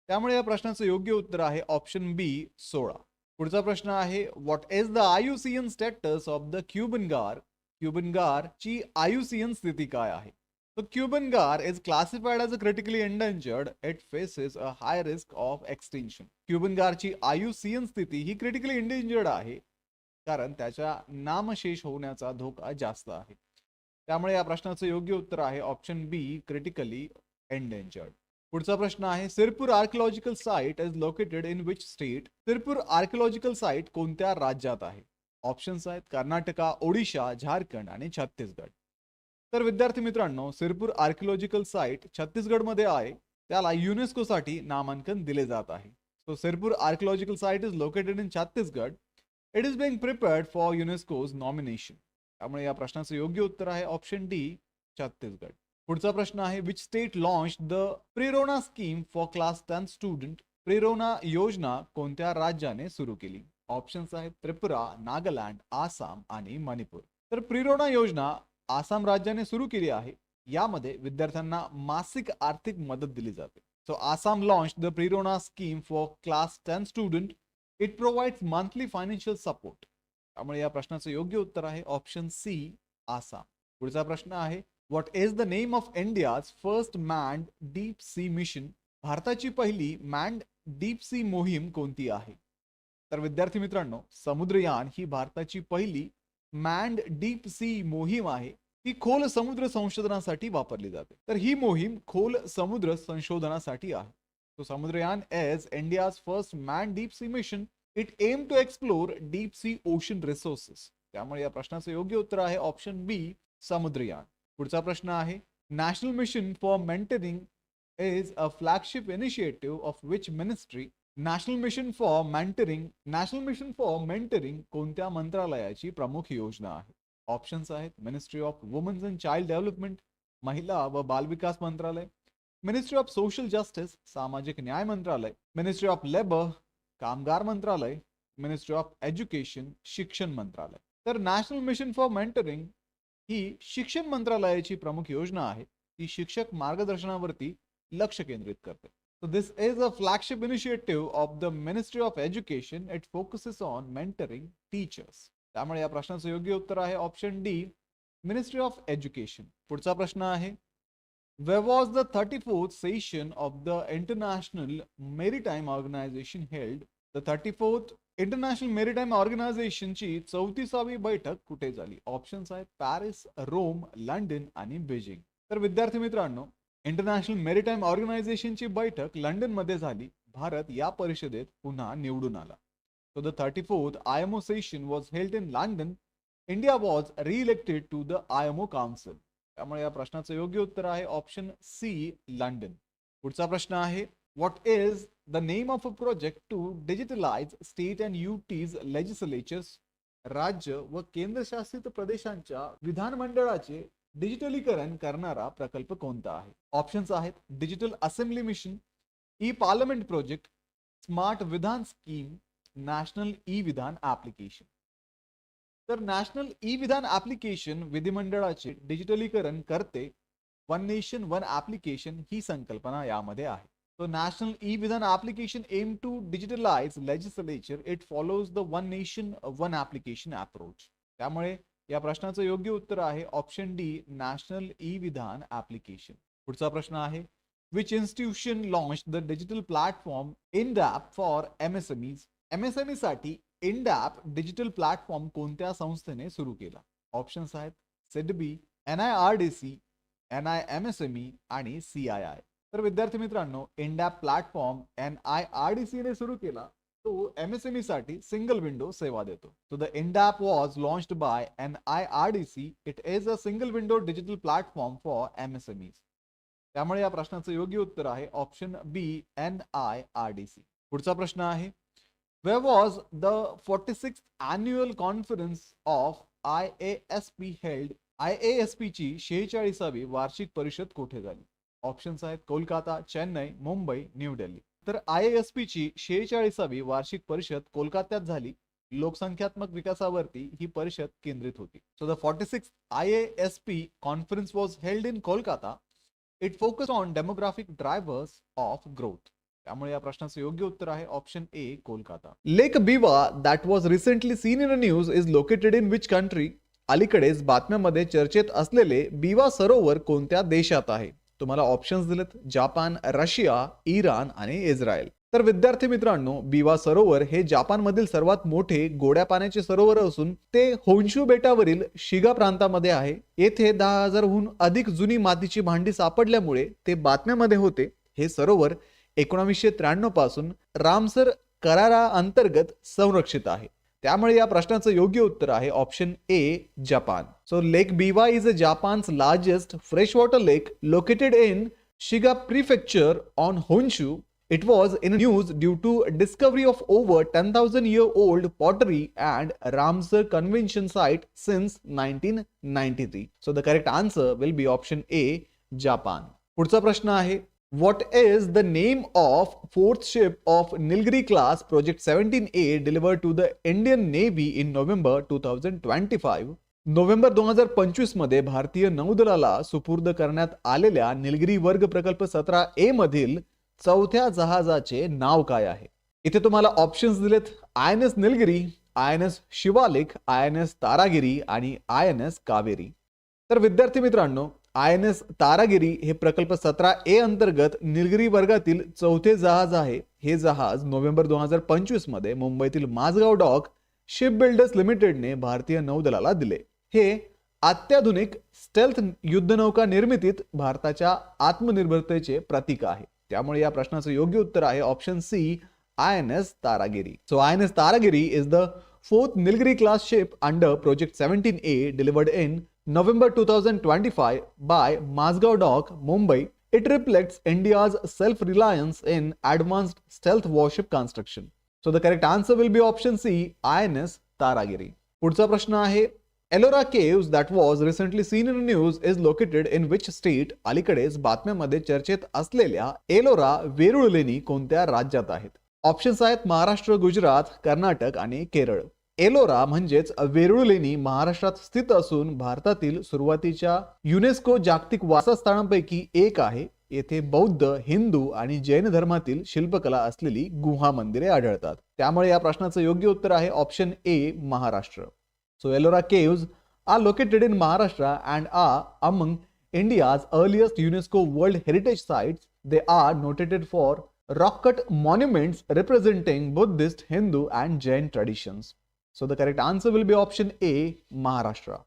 त्यामुळे या प्रश्नाचं योग्य उत्तर आहे ऑप्शन बी, 16. पुढचा प्रश्न आहे, what is the IUCN status of the Cuban गार? क्युबन गार ची IUCN स्थिती काय आहे? So Cuban gar is classified as a critically endangered. It faces a high risk of extinction. Cuban gar ची IUCN स्थिती ही critically endangered आहे कारण त्याच्या नामशेष होण्याचा धोका जास्त आहे. त्यामुळे या प्रश्नाचं योग्य उत्तर आहे ऑप्शन बी, क्रिटिकली एंडेंजर्ड. पुढचा प्रश्न आहे, Sirpur archaeological site is located in which state? Sirpur archaeological site कोणत्या राज्यात आहे? ऑप्शन्स आहेत कर्नाटका, ओडिशा, झारखंड आणि छत्तीसगड. तर विद्यार्थी मित्रांनो, सिरपूर आर्किओलॉजिकल साइट छत्तीसगडमध्ये आहे. त्याला युनेस्को साठी नामांकन दिले जात आहे. So Sirpur archaeological site is located in Chhattisgarh. It is being prepared for UNESCO's nomination. त्यामुळे या प्रश्नाचं योग्य उत्तर आहे ऑप्शन डी, छत्तीसगड. पुढचा प्रश्न आहे, which state launch the Prerna scheme for class 10 student? Prerna योजना कोणत्या राज्याने सुरू केली? ऑप्शन्स आहेत त्रिपुरा, नागालँड, आसाम आणि मणिपूर. तर प्रेरणा योजना आसाम राज्याने सुरू केली आहे. यामध्ये विद्यार्थ्यांना मासिक आर्थिक मदत दिली जाते. So Assam launch the Prerna scheme for class 10 student. It provides monthly financial support. त्यामुळे या प्रश्नाचं योग्य उत्तर आहे ऑप्शन सी, आसाम. पुढचा प्रश्न आहे, what is the name of India's first manned deep sea mission? भारताची पहिली मॅन्ड डीप सी मोहीम कोणती आहे? तर विद्यार्थी मित्रांनो, समुद्रयान ही भारताची पहिली मॅन्ड डीप सी मोहीम आहे. ती खोल समुद्र संशोधनासाठी वापरली जाते. तर ही मोहीम खोल समुद्र संशोधनासाठी आहे. So Samudrayan is India's first manned deep sea mission. It aimed to explore deep sea ocean resources. त्यामुळे या प्रश्नाचं योग्य उत्तर आहे ऑप्शन बी, समुद्रयान. पुढचा प्रश्न आहे, national mission for mentoring is a flagship initiative of which ministry? National mission for mentoring कोणत्या मंत्रालयाची प्रमुख योजना आहे? ऑप्शन्स आहेत ministry of women's and child development, महिला व बालविकास मंत्रालय, मिनिस्ट्री ऑफ सोशल जस्टिस, सामाजिक न्याय मंत्रालय, मिनिस्ट्री ऑफ लेबर, कामगार मंत्रालय, मिनिस्ट्री ऑफ एज्युकेशन, शिक्षण मंत्रालय. तर नॅशनल मिशन फॉर मेंटरिंग ही शिक्षण मंत्रालयाची प्रमुख योजना आहे. ती शिक्षक मार्गदर्शनावरती लक्ष केंद्रित करते. So this is a flagship initiative of the Ministry of Education. It focuses on mentoring teachers. त्यामुळे या प्रश्नाचं योग्य उत्तर आहे option D, Ministry of education. पुढचा प्रश्न आहे, where was the 34th session of the International Maritime Organization held? The 34th International Maritime Organization ची 34वी बैठक कुठे झाली? ऑप्शन्स आहेत पॅरिस, रोम, लंडन आणि बीजिंग. तर विद्यार्थी मित्रांनो, इंटरनॅशनल मेरीटाईम ऑर्गनायझेशनची बैठक लंडन मध्ये झाली. भारत या परिषदेत पुन्हा निवडून आला. So the 34th IMO session was held in London. India was re-elected to the IMO Council. त्यामुळे या प्रश्नाचं योग्य उत्तर आहे ऑप्शन सी, लंडन. पुढचा प्रश्न आहे, what is the name of a project to digitalise state and UTs legislatures? राज्य व केंद्रशासित प्रदेशांच्या विधानमंडळाचे डिजिटलीकरण करणारा प्रकल्प कोणता आहे? ऑप्शन्स आहेत digital assembly mission, E parliament project, smart विधान स्कीम, नॅशनल ई विधान ऍप्लिकेशन. तर नॅशनल ई विधान ऍप्लिकेशन विधिमंडळाचे डिजिटलीकरण करते. वन नेशन वन ऍप्लिकेशन ही संकल्पना यामध्ये आहे. So national e-Vidhan application aim to digitalize legislature. It follows the one nation one application approach. त्यामुळे या प्रश्नाचं योग्य उत्तर आहे ऑप्शन डी, नॅशनल ई-विधान ऍप्लिकेशन. पुढचा प्रश्न आहे, which institution launched the digital platform INDAP for MSMEs? MSME साठी INDAP डिजिटल प्लॅटफॉर्म कोणत्या संस्थेने सुरू केला? ऑप्शन्स आहेत सिडबी, NIRDC, NIMSME आणि CII. तर विद्यार्थी मित्रांनो, INDAP प्लॅटफॉर्म NIRDC ने सुरू केला. तो MSME साठी सिंगल विंडो सेवा देतो. So the INDAP was launched by NIRDC. It is a single window digital platform for MSMEs. त्यामुळे या प्रश्नाचं योग्य उत्तर आहे ऑप्शन बी NIRDC. पुढचा प्रश्न आहे Where was the 46th annual conference of IASP held? IASP ची 46वी वार्षिक परिषद कुठे झाली? ऑप्शन्स आहेत कोलकाता, चेन्नई, मुंबई, न्यू दिल्ली. तर IASP ची 46वी वार्षिक परिषद कोलकात्यात झाली. लोकसंख्यात्मक विकासावरती ही परिषद केंद्रित होती. So the 46th IASP conference was held in Kolkata. It focused on demographic drivers of growth. त्यामुळे या प्रश्नाचं योग्य उत्तर आहे option A Kolkata. Lake Biwa that was recently seen in a news is located in which country? अलीकडेच बातम्यांमध्ये चर्चेत असलेले बिवा सरोवर कोणत्या देशात आहे? तुम्हाला ऑप्शन्स दिलेत जपान, रशिया, इराण आणि इस्रायल. तर विद्यार्थी मित्रांनो, बिवा सरोवर हे जपानमधील सर्वात मोठे गोड्या पाण्याचे सरोवर असून ते होन्शू बेटावरील शिगा प्रांतामध्ये आहे. येथे 10,000हून अधिक जुनी मातीची भांडी सापडल्यामुळे ते बातम्यामध्ये होते. हे सरोवर 1993 पासून रामसर करारा अंतर्गत संरक्षित आहे. त्यामुळे या प्रश्नाचं योग्य उत्तर आहे option A Japan. So Lake Biwa is a Japan's largest freshwater lake located in Shiga prefecture on Honshu. It was in news due to discovery of over 10,000-year-old pottery and Ramsar Convention site since 1993. So the correct answer will be option A, Japan. पुढचा प्रश्न आहे What is the name of fourth ship of Nilgiri class Project 17A delivered to the Indian Navy in November 2025? November 2025 मध्ये भारतीय नौदलाला सुपूर्द करण्यात आलेल्या निलगिरी वर्ग प्रकल्प 17A मधील चौथ्या जहाजाचे नाव काय आहे? इथे तुम्हाला ऑप्शन्स दिलेत INS Nilgiri, INS Shivalik, INS Taragiri आणि INS कावेरी. तर विद्यार्थी मित्रांनो, INS तारागिरी हे प्रकल्प 17A अंतर्गत निलगिरी वर्गातील चौथे जहाज आहे. हे जहाज नोव्हेंबर 2025 मध्ये मुंबईतील माझगाव डॉक शिप बिल्डर्स लिमिटेडने भारतीय नौदलाला दिले. हे अत्याधुनिक स्टेल्थ युद्धनौका निर्मितीत भारताच्या आत्मनिर्भरतेचे प्रतीक आहे. त्यामुळे या प्रश्नाचं योग्य उत्तर आहे option C INS Taragiri. So INS Taragiri is the fourth Nilgiri class ship under Project 17A delivered in November 2025 by Mazgaon Dock, Mumbai. It reflects India's self-reliance in advanced stealth warship construction. So the correct answer will be option C, INS Taragiri. पुढचा प्रश्न आहे Ellora Caves that was recently seen in the news is located in which state? अलीकडेच बातम्यांमध्ये चर्चेत असलेल्या एलोरा वेरूळ लेणी कोणत्या राज्यात आहेत? ऑप्शन्स आहेत महाराष्ट्र, गुजरात, कर्नाटक आणि केरळ. एलोरा म्हणजेच वेरूळ लेणी महाराष्ट्रात स्थित असून भारतातील सुरुवातीच्या युनेस्को जागतिक वारसास्थळांपैकी एक आहे. येथे बौद्ध, हिंदू आणि जैन धर्मातील शिल्पकला असलेली गुहा मंदिरे आढळतात. त्यामुळे या प्रश्नाचं योग्य उत्तर आहे option A Maharashtra. So Ellora Caves are located in Maharashtra and are among India's earliest UNESCO World Heritage Sites. They are noted for rock-cut monuments representing Buddhist, Hindu and Jain traditions. So the correct answer will be option A, Maharashtra.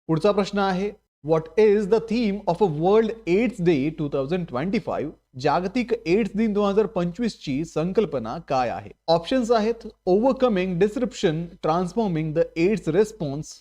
पुढचा प्रश्न आहे What is the theme of a World AIDS Day 2025? जागतिक AIDS दिन 2025 ची संकल्पना काय आहे? Options आहेत overcoming disruption, transforming the AIDS response,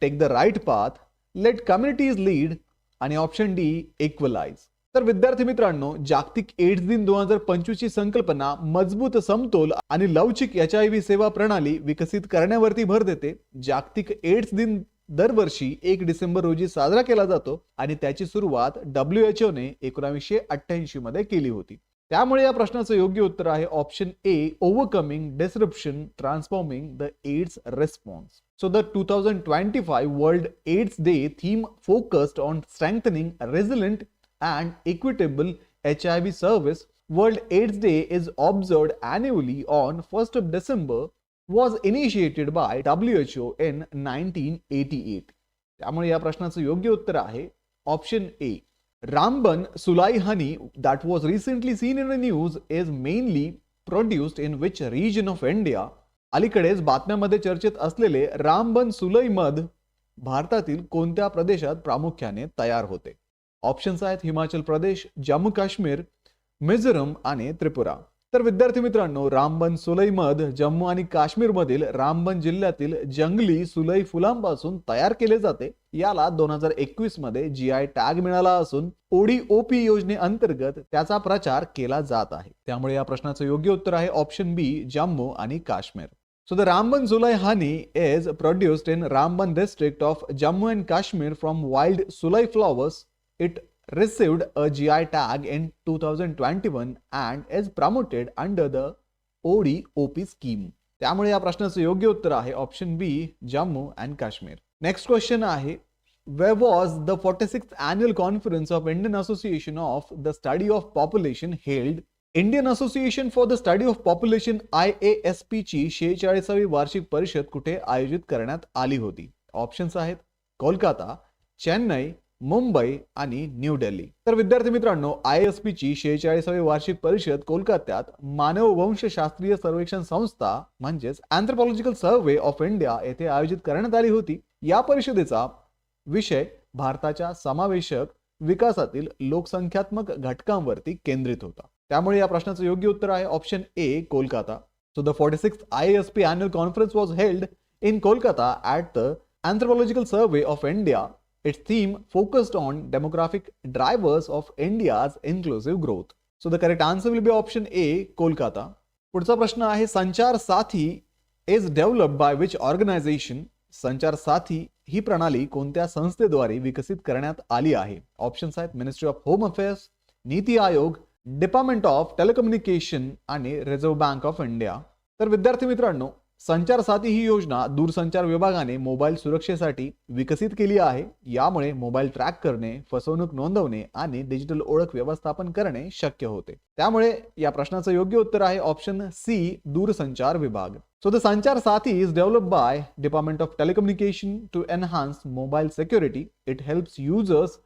take the right path, let communities lead आणि ऑप्शन डी इक्वलाइज. तर विद्यार्थी मित्रांनो, जागतिक एड्स दिन 2025 ची संकल्पना मजबूत, समतोल आणि लवचिक HIV सेवा प्रणाली विकसित करण्यावरती भर देते. जागतिक एड्स दिन दरवर्षी 1 डिसेंबर रोजी साजरा केला जातो आणि त्याची सुरुवात WHO ने 1988 मध्ये केली होती. त्यामुळे या प्रश्नाचं योग्य उत्तर आहे option A overcoming disruption, transforming the AIDS response. So the 2025 World AIDS Day theme focused on strengthening resilient and equitable HIV service. World AIDS Day is observed annually on 1st of December. Was initiated by WHO in 1988. त्यामुळे या प्रश्नाचं योग्य उत्तर आहे option A. Ramban सुलाई honey that was recently seen in the news is mainly produced in which region of India? अलीकडेच बातम्यांमध्ये चर्चेत असलेले रामबन सुलाई मध भारतातील कोणत्या प्रदेशात प्रामुख्याने तयार होते? ऑप्शन्स आहेत हिमाचल प्रदेश, जम्मू काश्मीर, मिझोरम आणि त्रिपुरा. तर विद्यार्थी मित्रांनो, रामबन सुलई मध जम्मू आणि काश्मीरमधील रामबन जिल्ह्यातील जंगली सुलई फुलांपासून तयार केले जाते. याला 2021 मध्ये जीआय टॅग मिळाला असून ओडीओपी योजनेअंतर्गत त्याचा प्रचार केला जात आहे. त्यामुळे या प्रश्नाचं योग्य उत्तर आहे ऑप्शन बी, जम्मू आणि Kashmir. So the Ramban Sulai honey is produced in Ramban district of Jammu and Kashmir from wild Sulai flowers. It received a GI tag in 2021 and is promoted under the ODOP scheme. त्यामुळे या प्रश्नाचं योग्य उत्तर आहे option B, Jammu and Kashmir. Next question आहे, where was the 46th annual conference of Indian Association of the Study of Population held? Indian association for the study of population IASP ची 46वी वार्षिक परिषद कुठे आयोजित करण्यात आली होती? ऑप्शन्स आहेत कोलकाता, चेन्नई, मुंबई आणि न्यू दिल्ली. तर विद्यार्थी मित्रांनो, IASP ची 46वी वार्षिक परिषद कोलकात्यात मानववंशशास्त्रीय सर्वेक्षण संस्था म्हणजेच अँथ्रोपॉलॉजिकल सर्व्हे ऑफ इंडिया येथे आयोजित करण्यात आली होती. या परिषदेचा विषय भारताच्या समावेशक विकासातील लोकसंख्यात्मक घटकांवरती केंद्रित होता. त्यामुळे या प्रश्नाचं योग्य उत्तर आहे option A, Kolkata. So the 46th IASP annual conference was held in Kolkata at the Anthropological Survey of India. Its theme focused on demographic drivers of India's inclusive growth. So the correct answer will be option A, Kolkata. पुढचा प्रश्न आहे, संचार साथी is developed by which organization? संचार साथी ही प्रणाली कोणत्या संस्थेद्वारे विकसित करण्यात आली आहे? ऑप्शन्स आहेत ministry of home affairs, NITI Aayog, department of telecommunication आणि रिझर्व्ह बँक ऑफ इंडिया. तर विद्यार्थी मित्रांनो, संचार साथी ही योजना दूरसंचार विभागाने मोबाईल सुरक्षेसाठी विकसित केली आहे. यामुळे मोबाईल ट्रॅक करणे, फसवणूक नोंदवणे आणि डिजिटल ओळख व्यवस्थापन करणे शक्य होते. त्यामुळे या प्रश्नाचं योग्य उत्तर आहे ऑप्शन सी, दूरसंचार विभाग. So the Sanchar Sathi is developed by Department of Telecommunication to enhance mobile security. It helps users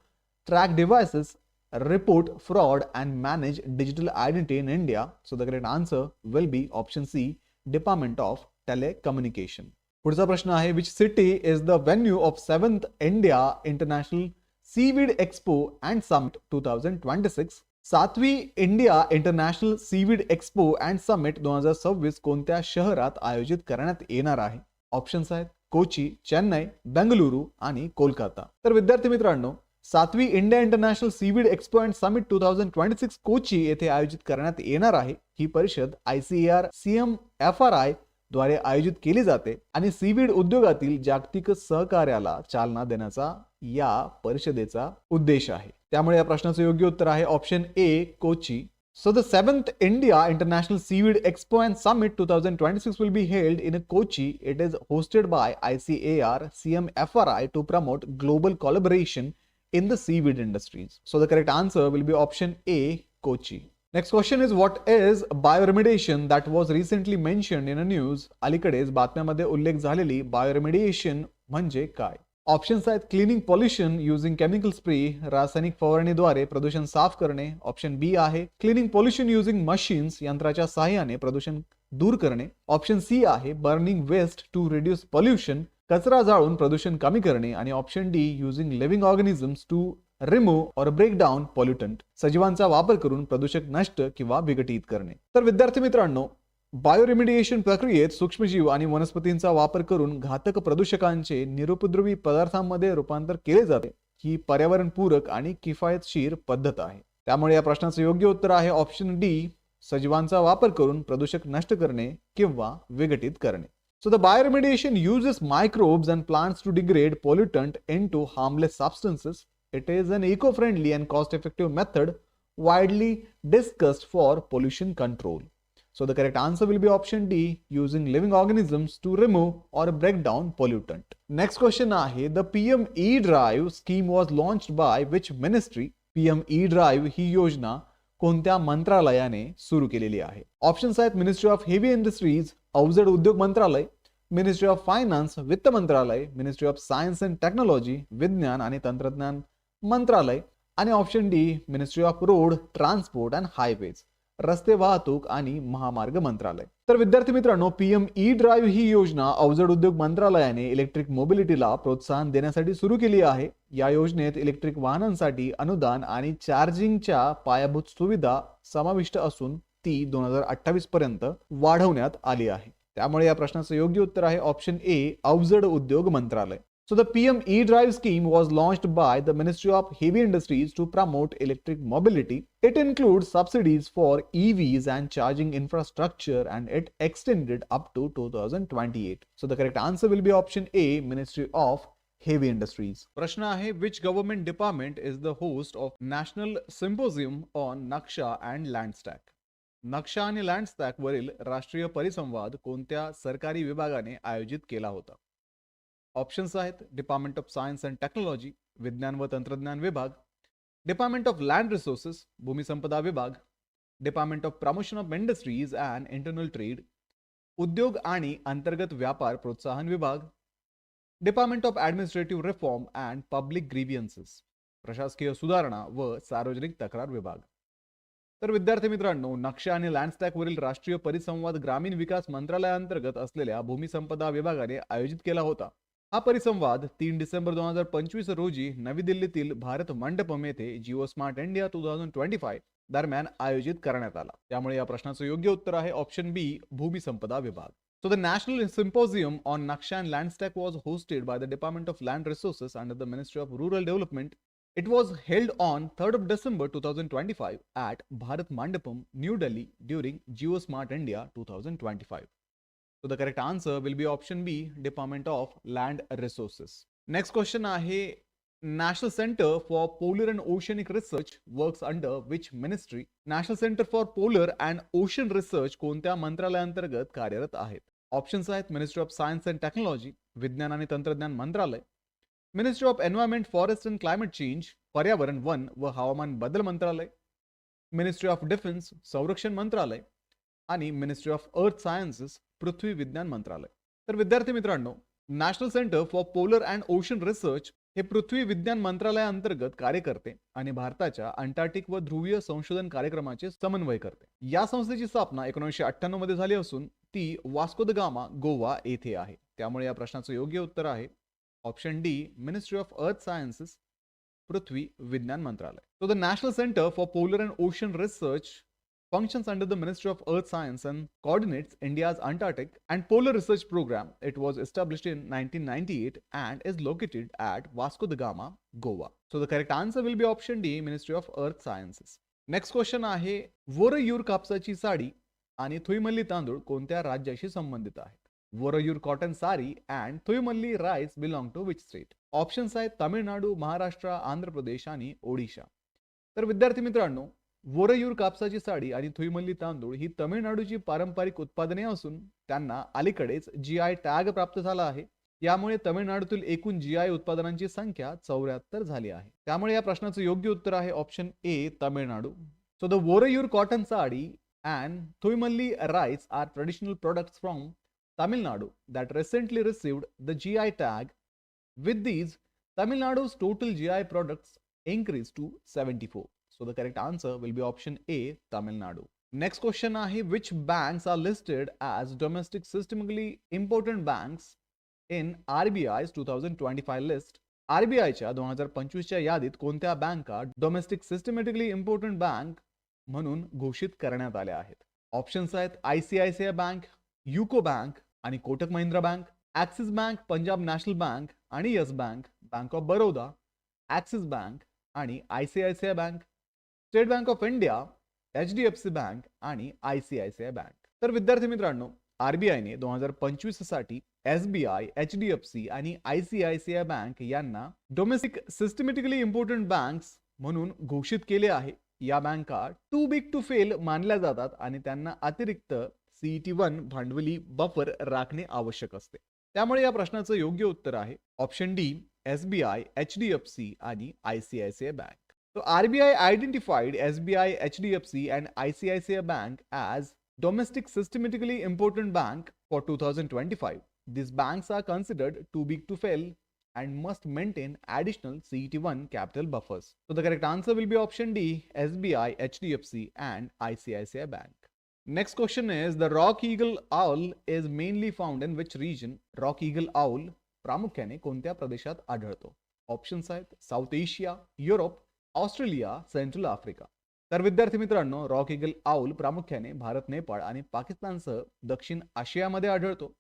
track devices, report fraud and manage digital identity in India. So the correct answer will be option C, Department of Telecommunication. पुढचा प्रश्न आहे, which city is the venue of 7th India International Seaweed Expo and Summit 2026? 7वी India international seaweed expo and summit 2026 कोणत्या शहरात आयोजित करण्यात येणार आहे? ऑप्शन्स आहेत कोची, चेन्नई, बेंगलुरू आणि कोलकाता. तर विद्यार्थी मित्रांनो, 7वी India international seaweed expo and summit 2026 Kochi येथे आयोजित करण्यात येणार आहे. ही परिषद ICAR CMFRI द्वारे आयोजित केली जाते आणि सीवीड उद्योगातील जागतिक सहकार्याला चालना देण्याचा या परिषदेचा उद्देश आहे. त्यामुळे या प्रश्नाचं योग्य उत्तर आहे option A, Kochi. So the 7th India International Seaweed Expo and Summit 2026 will be held in Kochi. It is hosted by ICAR CMFRI to promote global collaboration in the seaweed industries. So the correct answer will be option A, Kochi. Next question is, what is bioremediation that was recently mentioned in a news? अलीकडेच बातम्यामध्ये उल्लेख झालेली bioremediation म्हणजे काय? Options आहेत cleaning pollution using chemical spray, रासायनिक फवारणीद्वारे प्रदूषण साफ करणे. ऑप्शन बी आहे क्लिनिंग पॉल्युशन युजिंग मशीन्स, यंत्राच्या सहाय्याने प्रदूषण दूर करणे. ऑप्शन सी आहे burning waste to reduce pollution, कचरा जाळून प्रदूषण कमी करणे. आणि option D using living organisms to remove or break down pollutant, सजीवांचा वापर करून प्रदूषक नष्ट किंवा विघटित करणे. तर विद्यार्थी मित्रांनो, बायोरेमिडिएशन प्रक्रियेत सूक्ष्मजीव आणि वनस्पतींचा वापर करून घातक प्रदूषकांचे निरुपद्रवी पदार्थांमध्ये रूपांतर केले जाते. ही पर्यावरणपूरक आणि किफायतशीर पद्धत आहे. त्यामुळे या प्रश्नाचं योग्य उत्तर आहे ऑप्शन डी, सजीवांचा वापर करून प्रदूषक नष्ट करणे किंवा विघटित करणे. So the bioremediation uses microbes and plants to degrade pollutant into harmless substances. It is an eco-friendly and cost-effective method widely discussed for pollution control. So the correct answer will be option D, using living organisms to remove or break down pollutant. Next question आहे, the PM E-Drive scheme was launched by which ministry? PM E-Drive ही योजना कोणत्या मंत्रालयाने सुरू केलेली आहे? Options आहेत ministry of heavy industries, अवजड उद्योग मंत्रालय, मिनिस्ट्री ऑफ फायनान्स, वित्त मंत्रालय, ministry of Science and Technology, विज्ञान आणि तंत्रज्ञान मंत्रालय, आणि option D Ministry of road transport and highways, रस्ते वाहतूक आणि महामार्ग मंत्रालय. तर विद्यार्थी मित्रांनो, PM E-Drive ही योजना अवजड उद्योग मंत्रालयाने इलेक्ट्रिक मोबिलिटीला प्रोत्साहन देण्यासाठी सुरू केली आहे. या योजनेत इलेक्ट्रिक वाहनांसाठी अनुदान आणि चार्जिंगच्या पायाभूत सुविधा समाविष्ट असून ती 2028 पर्यंत वाढवण्यात आली आहे. त्यामुळे या प्रश्नाचं योग्य उत्तर आहे ऑप्शन ए, अवजड उद्योग मंत्रालय. So the PM E-Drive scheme was launched by the Ministry of Heavy Industries to promote electric mobility. It includes subsidies for EVs and charging infrastructure, and it extended up to 2028. So the correct answer will be option A, Ministry of Heavy Industries. प्रश्न आहे, which government department is the host of National Symposium on Naksha and Land Stack? नक्षा आणि land stack वरील राष्ट्रीय परिसंवाद कोणत्या सरकारी विभागाने आयोजित केला होता? ऑप्शन्स आहेत Department of Science and Technology, विज्ञान व तंत्रज्ञान विभाग, डिपार्टमेंट ऑफ लँड रिसोर्सेस, भूमिसंपदा विभाग, Department of Promotion of Industries and Internal Trade, उद्योग आणि अंतर्गत व्यापार प्रोत्साहन विभाग, Department of Administrative Reform and Public Grievances, प्रशासकीय सुधारणा व सार्वजनिक तक्रार विभाग. तर विद्यार्थी मित्रांनो, नक्षा आणि लँडस्टॅक वरील राष्ट्रीय परिसंवाद ग्रामीण विकास मंत्रालयाअंतर्गत असलेल्या भूमिसंपदा विभागाने आयोजित केला होता. हा परिसंवाद 3 डिसेंबर 2025 रोजी नवी दिल्लीतील भारत मंडपम येथे जिओ स्मार्ट इंडिया 2025 दरम्यान आयोजित करण्यात आला. त्यामुळे या प्रश्नाचं योग्य उत्तर आहे ऑप्शन बी, भूमिसंपदा विभाग. So the National Symposium on Naksha and Land Stack was hosted by the Department of Land Resources under the Ministry of Rural Development. It was held on 3rd of December 2025 at Bharat Mandapam, New Delhi during GeoSmart India 2025. So the correct answer will be option B, Department of Land Resources. Next question आहे, National Center for Polar and Oceanic Research works under which ministry? National Center for Polar and Ocean Research कोणत्या मंत्रालयाअंतर्गत कार्यरत आहेत? Options आहेत ministry of Science and Technology, विज्ञान आणि तंत्रज्ञान मंत्रालय, ministry of environment, forest and climate change, पर्यावरण, वन व हवामान बदल मंत्रालय, मिनिस्ट्री ऑफ डिफेन्स, संरक्षण मंत्रालय आणि मिनिस्ट्री ऑफ अर्थ सायन्सेस, पृथ्वी विज्ञान मंत्रालय. तर विद्यार्थी मित्रांनो, national centre for polar and ocean research हे पृथ्वी विज्ञान मंत्रालयाअंतर्गत कार्य करते आणि भारताच्या अंटार्क्टिक व ध्रुवीय संशोधन कार्यक्रमाचे समन्वय करते. या संस्थेची स्थापना 1998 मध्ये झाली असून ती वास्को द गामा, गोवा येथे आहे. त्यामुळे या प्रश्नाचं योग्य उत्तर आहे option D, Ministry of Earth Sciences, पृथ्वी विज्ञान मंत्रालय. So the National Center for Polar and Ocean Research functions under the Ministry of Earth Science and coordinates India's Antarctic and Polar Research Program. It was established in 1998 and is located at Vasco da Gama, Goa. So the correct answer will be option D, Ministry of Earth Sciences. Next question आहे, वोरयूर कापसाची साडी आणि थुईमल्ली तांदूळ कोणत्या राज्याशी संबंधित आहेत? Woraiyur cotton sari and Thooyamalli rice belong to which state? Options आहेत तामिळनाडू, महाराष्ट्र, आंध्र प्रदेश आणि ओडिशा. तर विद्यार्थी मित्रांनो, वोरयूर कापसाची साडी आणि थुईमल्ली तांदूळ ही तमिळनाडूची पारंपरिक उत्पादने असून त्यांना अलीकडेच जीआय टॅग प्राप्त झाला आहे. यामुळे तमिळनाडूतील एकूण जीआय उत्पादनांची संख्या 74 झाली आहे. त्यामुळे या प्रश्नाचं योग्य उत्तर आहे option A, Tamil Nadu. So the Woraiyur cotton sari and Thooyamalli rice are traditional products from Tamil Nadu that recently received the GI tag. With these, Tamil Nadu's total GI products increased to 74. So the correct answer will be option A, Tamil Nadu. Next question आहे, which banks are listed as domestic systemically important banks in RBI's 2025 list? RBIच्या 2025च्या यादीत कोणत्या बँका domestic systematically important bank म्हणून घोषित करण्यात आल्या आहेत? Options आहेत ICICI बँक, युको बँक आणि Kotak Mahindra bank, Axis bank, Punjab National Bank आणि Yes Bank, Bank of Baroda, Axis Bank आणि ICICI bank, State Bank of India, HDFC bank आणि ICICI बँक. तर विद्यार्थी मित्रांनो, आरबीआयने 2025 साठी SBI, HDFC आणि ICICI बँक यांना डोमेस्टिक सिस्टमॅटिकली इम्पॉर्टंट बँक्स म्हणून घोषित केले आहे. या बँका टू बिग टू फेल मानल्या जातात आणि त्यांना अतिरिक्त CET1 भांडवली बफर राखणे आवश्यक असते. त्यामुळे या प्रश्नाचं योग्य उत्तर आहे ऑप्शन डी, SBI, HDFC आणि ICICI bank. So RBI identified SBI, HDFC and ICICI Bank as domestic systemically important bank for 2025. These banks are considered too big to fail and must maintain additional CET1 capital buffers. So the correct answer will be option D, SBI, HDFC and ICICI Bank. Next question is, the rock eagle owl is mainly found in which region? Rock eagle owl प्रामुख्याने कोणत्या प्रदेशात आढळतो? Options आहेत south Asia, Europe, Australia, central Africa. तर विद्यार्थी मित्रांनो, rock eagle owl प्रामुख्याने भारत, नेपाळ आणि पाकिस्तानसह दक्षिण आशियामध्ये आढळतो.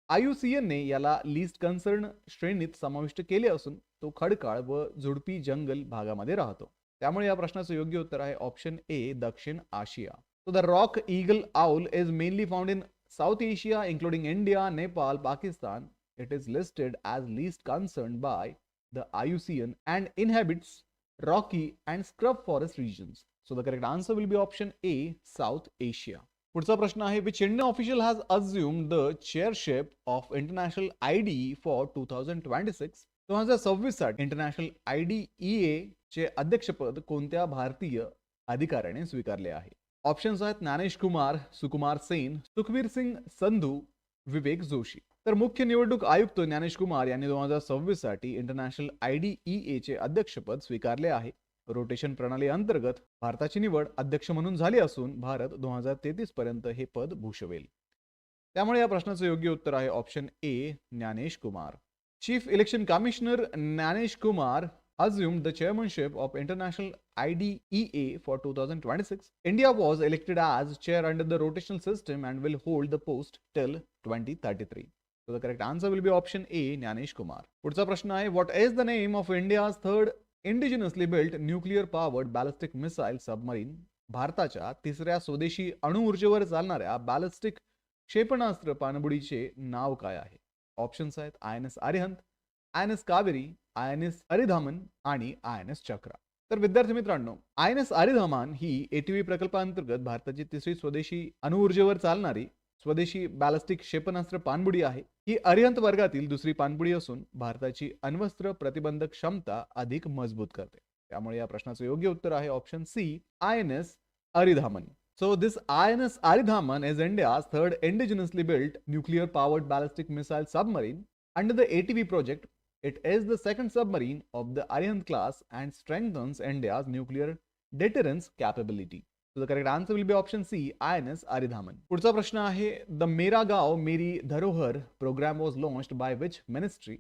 IUCN ने याला लिस्ट कन्सर्न श्रेणीत समाविष्ट केले असून तो खडकाळ व झुडपी जंगल भागामध्ये राहतो. त्यामुळे या प्रश्नाचं योग्य उत्तर आहे ऑप्शन ए, दक्षिण आशिया. So the rock eagle owl is mainly found in South Asia, including India, Nepal, Pakistan. It is listed as least concerned by the IUCN and inhabits rocky and scrub forest regions. So the correct answer will be option A, South Asia. पुढचा प्रश्न आहे, which Indian official has assumed the chairship of International IDE for 2026? 2026 साठी international IDEA चे अध्यक्षपद कोणत्या भारतीय अधिकाऱ्याने स्वीकारले आहे? ऑप्शन्स आहेत ज्ञानेश कुमार, सुकुमार सेन, सुखवीर सिंग संधू, विवेक जोशी. तर मुख्य निवडणूक आयुक्त ज्ञानेश कुमार यांनी 2026 साठी इंटरनॅशनल IDEA चे अध्यक्षपद स्वीकारले आहे. रोटेशन प्रणाली अंतर्गत भारताची निवड अध्यक्ष म्हणून झाली असून भारत 2033 पर्यंत हे पद भूषवेल. त्यामुळे या प्रश्नाचं योग्य उत्तर आहे option A, Gyanesh Kumar. Chief election commissioner Gyanesh Kumar assumed the chairmanship of International IDEA for 2026. India was elected as chair under the rotational system and will hold the post till 2033. So the correct answer will be option A, Jnanish Kumar. पुढचा प्रश्न आहे, what is the name of India's third indigenously built nuclear powered ballistic missile submarine? भारताच्या तिसऱ्या स्वदेशी अणुऊर्जेवर चालणाऱ्या ballistic क्षेपणास्त्र पाणबुडीचे नाव काय आहे? ऑप्शन्स आहेत INS Arihant, INS Kaveri, INS अरिधामन आणि INS चक्रा. तर विद्यार्थी मित्रांनो, INS अरिधामन ही ATV प्रकल्पांतर्गत भारताची तिसरी स्वदेशी अणुऊर्जेवर चालणारी स्वदेशी बॅलिस्टिक क्षेपणास्त्र पाणबुडी आहे. ही अरिहंत वर्गातील दुसरी पाणबुडी असून भारताची अण्वस्त्र प्रतिबंधक क्षमता अधिक मजबूत करते. त्यामुळे या प्रश्नाचं योग्य उत्तर आहे option C, INS Aridhaman. So this INS Aridhaman is India's third indigenously built nuclear powered ballistic missile submarine under the ATV project. It is the second submarine of the Arihant class and strengthens India's nuclear deterrence capability. So the correct answer will be option C, INS Aridhaman. पुढचा प्रश्न आहे, the मेरा गाव मेरी धरोहर program was launched by which ministry?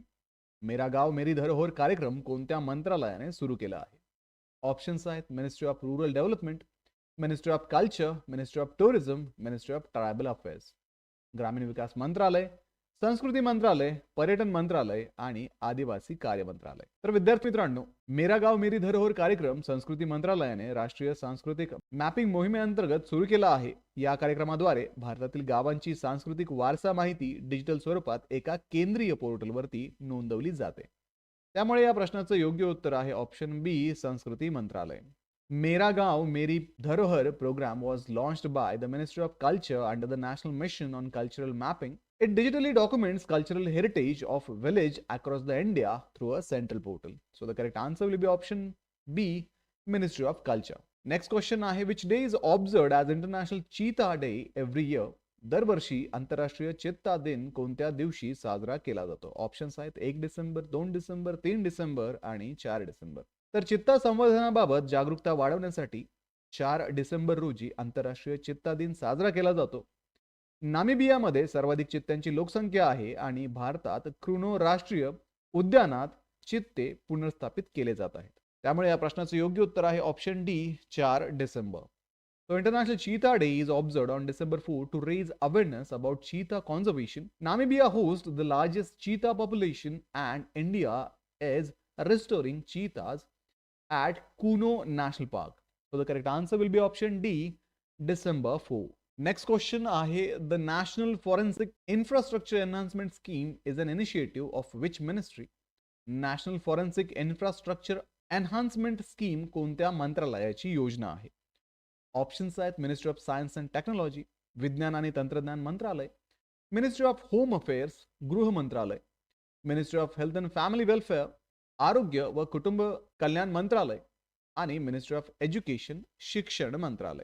मेरा गाव मेरी धरोहर कार्यक्रम कोणत्या मंत्रालयाने सुरू केला आहे? ऑप्शन्स आहेत ministry of rural development, ministry of culture, ministry of tourism, ministry of tribal affairs. ग्रामीण विकास मंत्रालय, संस्कृती मंत्रालय, पर्यटन मंत्रालय आणि आदिवासी कार्य मंत्रालय. तर विद्यार्थी मित्रांनो, मेरा गाव मेरी धरोहर कार्यक्रम संस्कृती मंत्रालयाने राष्ट्रीय सांस्कृतिक मॅपिंग मोहिमेअंतर्गत सुरू केला आहे. या कार्यक्रमाद्वारे भारतातील गावांची सांस्कृतिक वारसा माहिती डिजिटल स्वरूपात एका केंद्रीय पोर्टलवरती नोंदवली जाते. त्यामुळे या प्रश्नाचं योग्य उत्तर आहे ऑप्शन बी, संस्कृती मंत्रालय. मेरा गाव मेरी धरोहर program was launched by the Ministry of Culture under the National Mission on Cultural Mapping. It digitally documents cultural heritage of village across the India through a central portal. So the correct answer will be option B, Ministry of Culture. Next question आहे, which day is observed as International Cheetah Day every year? दरवर्षी आंतरराष्ट्रीय चित्ता दिन कोणत्या दिवशी साजरा केला जातो? ऑप्शन्स आहेत 1 डिसेंबर, 2 डिसेंबर, 3 डिसेंबर आणि 4 डिसेंबर. तर चित्ता संवर्धनाबाबत जागरूकता वाढवण्यासाठी 4 डिसेंबर रोजी आंतरराष्ट्रीय चित्ता दिन साजरा केला जातो. नामिबियामध्ये सर्वाधिक चित्त्यांची लोकसंख्या आहे आणि भारतात क्रुनो राष्ट्रीय उद्यानात चित्ते पुनर्स्थापित केले जात आहेत. त्यामुळे या प्रश्नाचं योग्य उत्तर आहे option D, 4 December. So International Cheetah Day is observed on December 4 to raise awareness about cheetah conservation. Namibia hosts the largest cheetah population and India is restoring cheetahs at Kuno National Park. So the correct answer will be option D, December 4. Next question आहे, the National Forensic Infrastructure Enhancement Scheme is an initiative of which ministry? National Forensic Infrastructure Enhancement Scheme कोणत्या मंत्रालयाची योजना आहे? Options आहेत ministry of Science and Technology, विज्ञान आणि तंत्रज्ञान मंत्रालय, मिनिस्ट्री ऑफ होम अफेअर्स, गृह मंत्रालय, ministry of health and family welfare, आरोग्य व कुटुंब कल्याण मंत्रालय आणि मिनिस्ट्री ऑफ एज्युकेशन, शिक्षण मंत्रालय.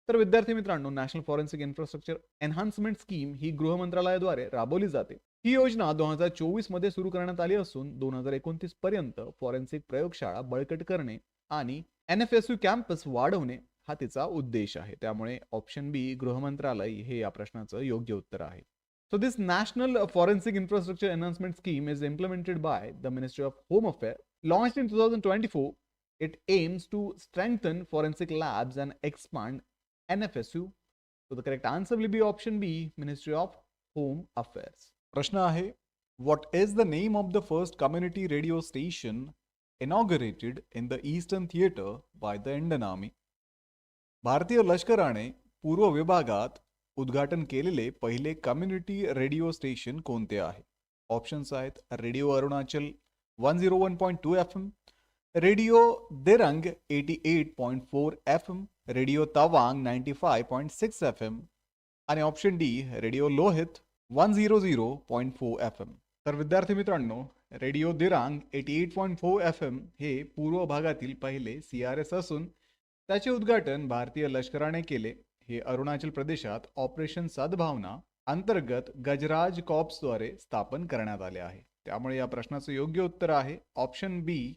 तर विद्यार्थी मित्रांनो, National Forensic Infrastructure Enhancement Scheme ही गृह मंत्रालयाद्वारे राबवली जाते. ही योजना 2024 मध्ये सुरू करण्यात आली असून 2029 पर्यंत फॉरेन्सिक प्रयोगशाळा बळकट करणे आणि NFSU कॅम्पस वाढवणे हा तिचा उद्देश आहे. त्यामुळे ऑप्शन बी, गृह मंत्रालय हे या प्रश्नाचं योग्य उत्तर आहे. So this National Forensic Infrastructure Enhancement Scheme is implemented by the Ministry of Home Affairs, launched in 2024. It aims to strengthen forensic labs and expand NFSU. So the correct answer will be option B, Ministry of Home Affairs. प्रश्न आहे, what is the name of the first community radio station inaugurated in the Eastern Theater by the Indian Army? भारतीय लष्कराने पूर्व विभागात उद्घाटन केलेले पहिले community radio station कोणते आहे? ऑप्शन्स आहेत radio Arunachal 101.2 FM, radio Dirang 88.4 FM, radio Tawang 95.6 FM आणि option D radio Lohit 100.4 FM. तर विद्यार्थी मित्रांनो, रेडिओ दिरांग 88.4 FM हे पूर्व भागातील पहिले CRS असून त्याचे उद्घाटन भारतीय लष्कराने केले. हे अरुणाचल प्रदेशात ऑपरेशन सद्भावना अंतर्गत गजराज कॉर्प्सद्वारे स्थापन करण्यात आले आहे. त्यामुळे या प्रश्नाचं योग्य उत्तर आहे option B,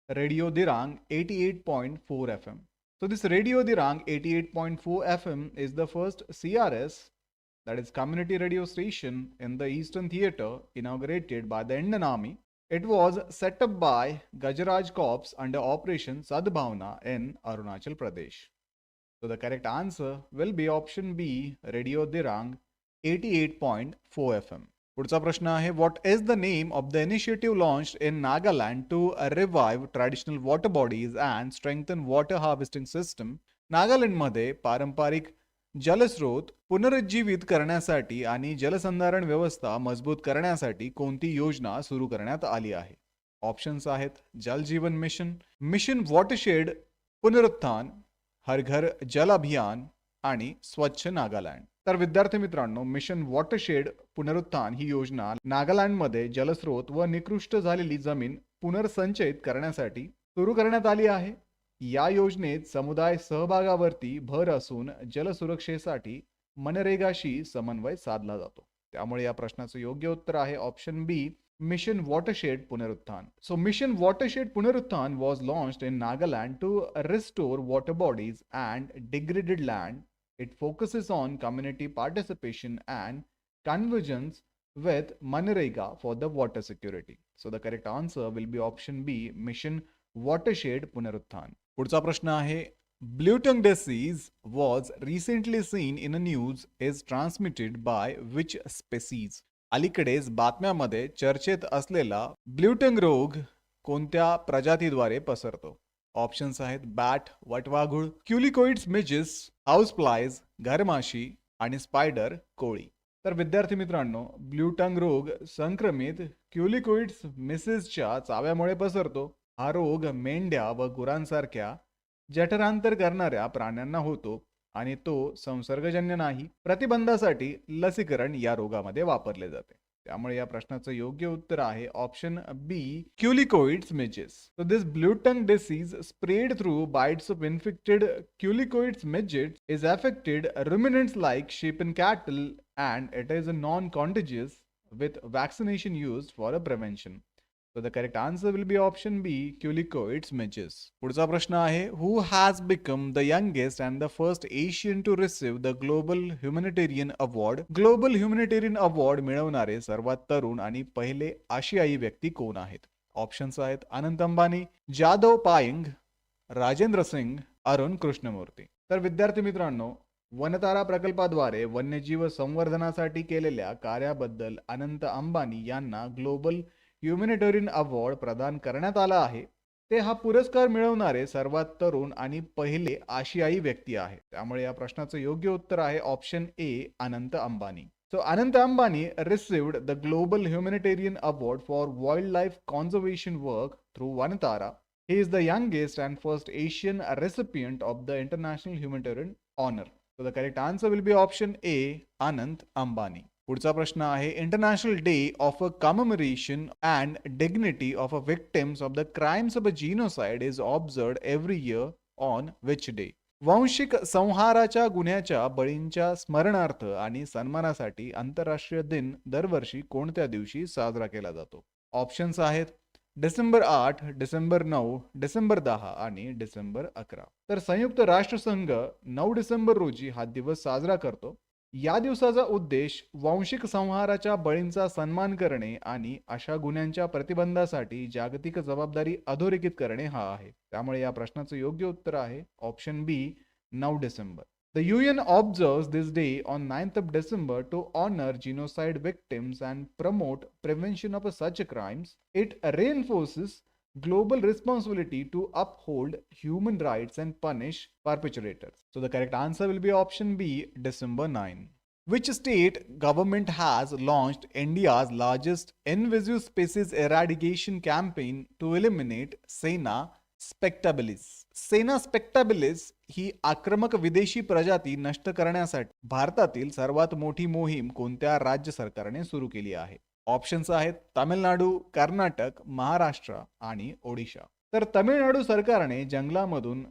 radio Dirang 88.4 FM. So this Radio Dirang 88.4 FM is the first CRS, that is community radio station in the Eastern Theater inaugurated by the Indian Army. It was set up by Gajaraj Corps under Operation Sadbhavna in Arunachal Pradesh. So the correct answer will be option B, Radio Dirang 88.4 FM. पुढचा प्रश्न आहे, what is the name of the initiative launched in Nagaland to revive traditional water bodies and strengthen water harvesting system? नागालँडमध्ये पारंपरिक जलस्रोत पुनरुज्जीवित करण्यासाठी आणि जलसंधारण व्यवस्था मजबूत करण्यासाठी कोणती योजना सुरू करण्यात आली आहे? ऑप्शन्स आहेत जल जीवन मिशन, मिशन वॉटरशेड पुनरुत्थान, हर घर जल अभियान आणि स्वच्छ नागालँड. तर विद्यार्थी मित्रांनो, मिशन वॉटरशेड पुनरुत्थान ही योजना नागालँडमध्ये जलस्रोत व निकृष्ट झालेली जमीन पुनर्संचयित करण्यासाठी सुरू करण्यात आली आहे. या योजनेत समुदाय सहभागावरती भर असून जलसुरक्षेसाठी मनरेगाशी समन्वय साधला जातो. त्यामुळे या प्रश्नाचं योग्य उत्तर आहे ऑप्शन बी, मिशन वॉटरशेड पुनरुत्थान. So Mission Watershed Punaruthan was launched in Nagaland to restore water bodies and degraded land. It focuses on community participation and convergence with Manrega for the water security. So the correct answer will be option B, Mission Watershed Punaruthan. पुढचा प्रश्न आहे, Blue tongue disease was recently seen in the news is transmitted by which species? अलीकडेच बातम्यामध्ये चर्चेत असलेला blue टंग रोग कोणत्या प्रजातीद्वारे पसरतो? ऑप्शन्स आहेत बॅट, वटवाघूळ, क्युलिकोइड्स मिजेस, हाऊस फ्लायज, घरमाशी आणि स्पायडर कोळी. तर विद्यार्थी मित्रांनो, ब्ल्यू टंग रोग संक्रमित क्युलिकोइड्स मिसेसच्या चाव्यामुळे पसरतो. हा रोग मेंढ्या व गुरांसारख्या जठरांतर करणाऱ्या प्राण्यांना होतो आणि तो संसर्गजन्य नाही. प्रतिबंधासाठी लसीकरण या रोगामध्ये वापरले जाते. त्यामुळे या प्रश्नाचं योग्य उत्तर आहे option B, culicoides midges. So this blue tongue disease spread through bites of infected culicoides midgets is affected ruminants like sheep and cattle and it is a non-contagious with vaccination used for a prevention. So the correct answer will be option B, Culicoids midges. पुढचा प्रश्न आहे, who has become the youngest and the first Asian to receive the Global Humanitarian Award? Global Humanitarian Award मिळवणारे सर्वात तरुण आणि पहिले आशियाई व्यक्ती कोण आहेत? ऑप्शन्स आहेत अनंत अंबानी, जादव पायंग, राजेंद्र सिंग, अरुण कृष्णमूर्ती. तर विद्यार्थी मित्रांनो, वनतारा प्रकल्पाद्वारे वन्यजीव संवर्धनासाठी केलेल्या कार्याबद्दल अनंत अंबानी यांना ग्लोबल ह्युमॅनिटेरियन अवॉर्ड प्रदान करण्यात आला आहे. ते हा पुरस्कार मिळवणारे सर्वात तरुण आणि पहिले आशियाई व्यक्ती आहे. त्यामुळे या प्रश्नाचं योग्य उत्तर आहे option A, Anant Ambani. So Anant Ambani received the global humanitarian award for wild life conservation work through Vantara. He is the youngest and first Asian recipient of the International Humanitarian Honor. So the correct answer will be option A, Anant Ambani. पुढचा प्रश्न आहे, international Day of a Commemoration and Dignity of a Victims of the Crimes of a Genocide is observed every year on which day? वांशिक संहाराच्या गुन्ह्याच्या बळींच्या स्मरणार्थ आणि सन्मानासाठी आंतरराष्ट्रीय दिन दरवर्षी कोणत्या दिवशी साजरा केला जातो? ऑप्शन्स आहेत डिसेंबर 8, डिसेंबर 9, डिसेंबर 10 आणि डिसेंबर 11. तर संयुक्त राष्ट्रसंघ 9 डिसेंबर रोजी हा दिवस साजरा करतो. या दिवसाचा उद्देश वांशिक संहाराच्या बळींचा सन्मान करणे आणि अशा गुन्ह्यांच्या प्रतिबंधासाठी जागतिक जबाबदारी अधोरेखित करणे हा आहे. त्यामुळे या प्रश्नाचं योग्य उत्तर आहे option B, 9 December. The UN observes this day on 9th of December to honor genocide victims and promote prevention of such crimes. It reinforces global responsibility to uphold human rights and punish perpetrators. So the correct answer will be option B, December 9. Which state government has launched India's largest invasive species eradication campaign to eliminate Sena spectabilis? सेना स्पेक्टाबिलिस ही आक्रमक विदेशी प्रजाती नष्ट करण्यासाठी भारतातील सर्वात मोठी मोहीम कोणत्या राज्य सरकारने सुरू केली आहे? ऑप्शन्स आहेत तामिळनाडू, कर्नाटक, महाराष्ट्र आणि ओडिशा. तर तामिळनाडू सरकारने जंगलामधून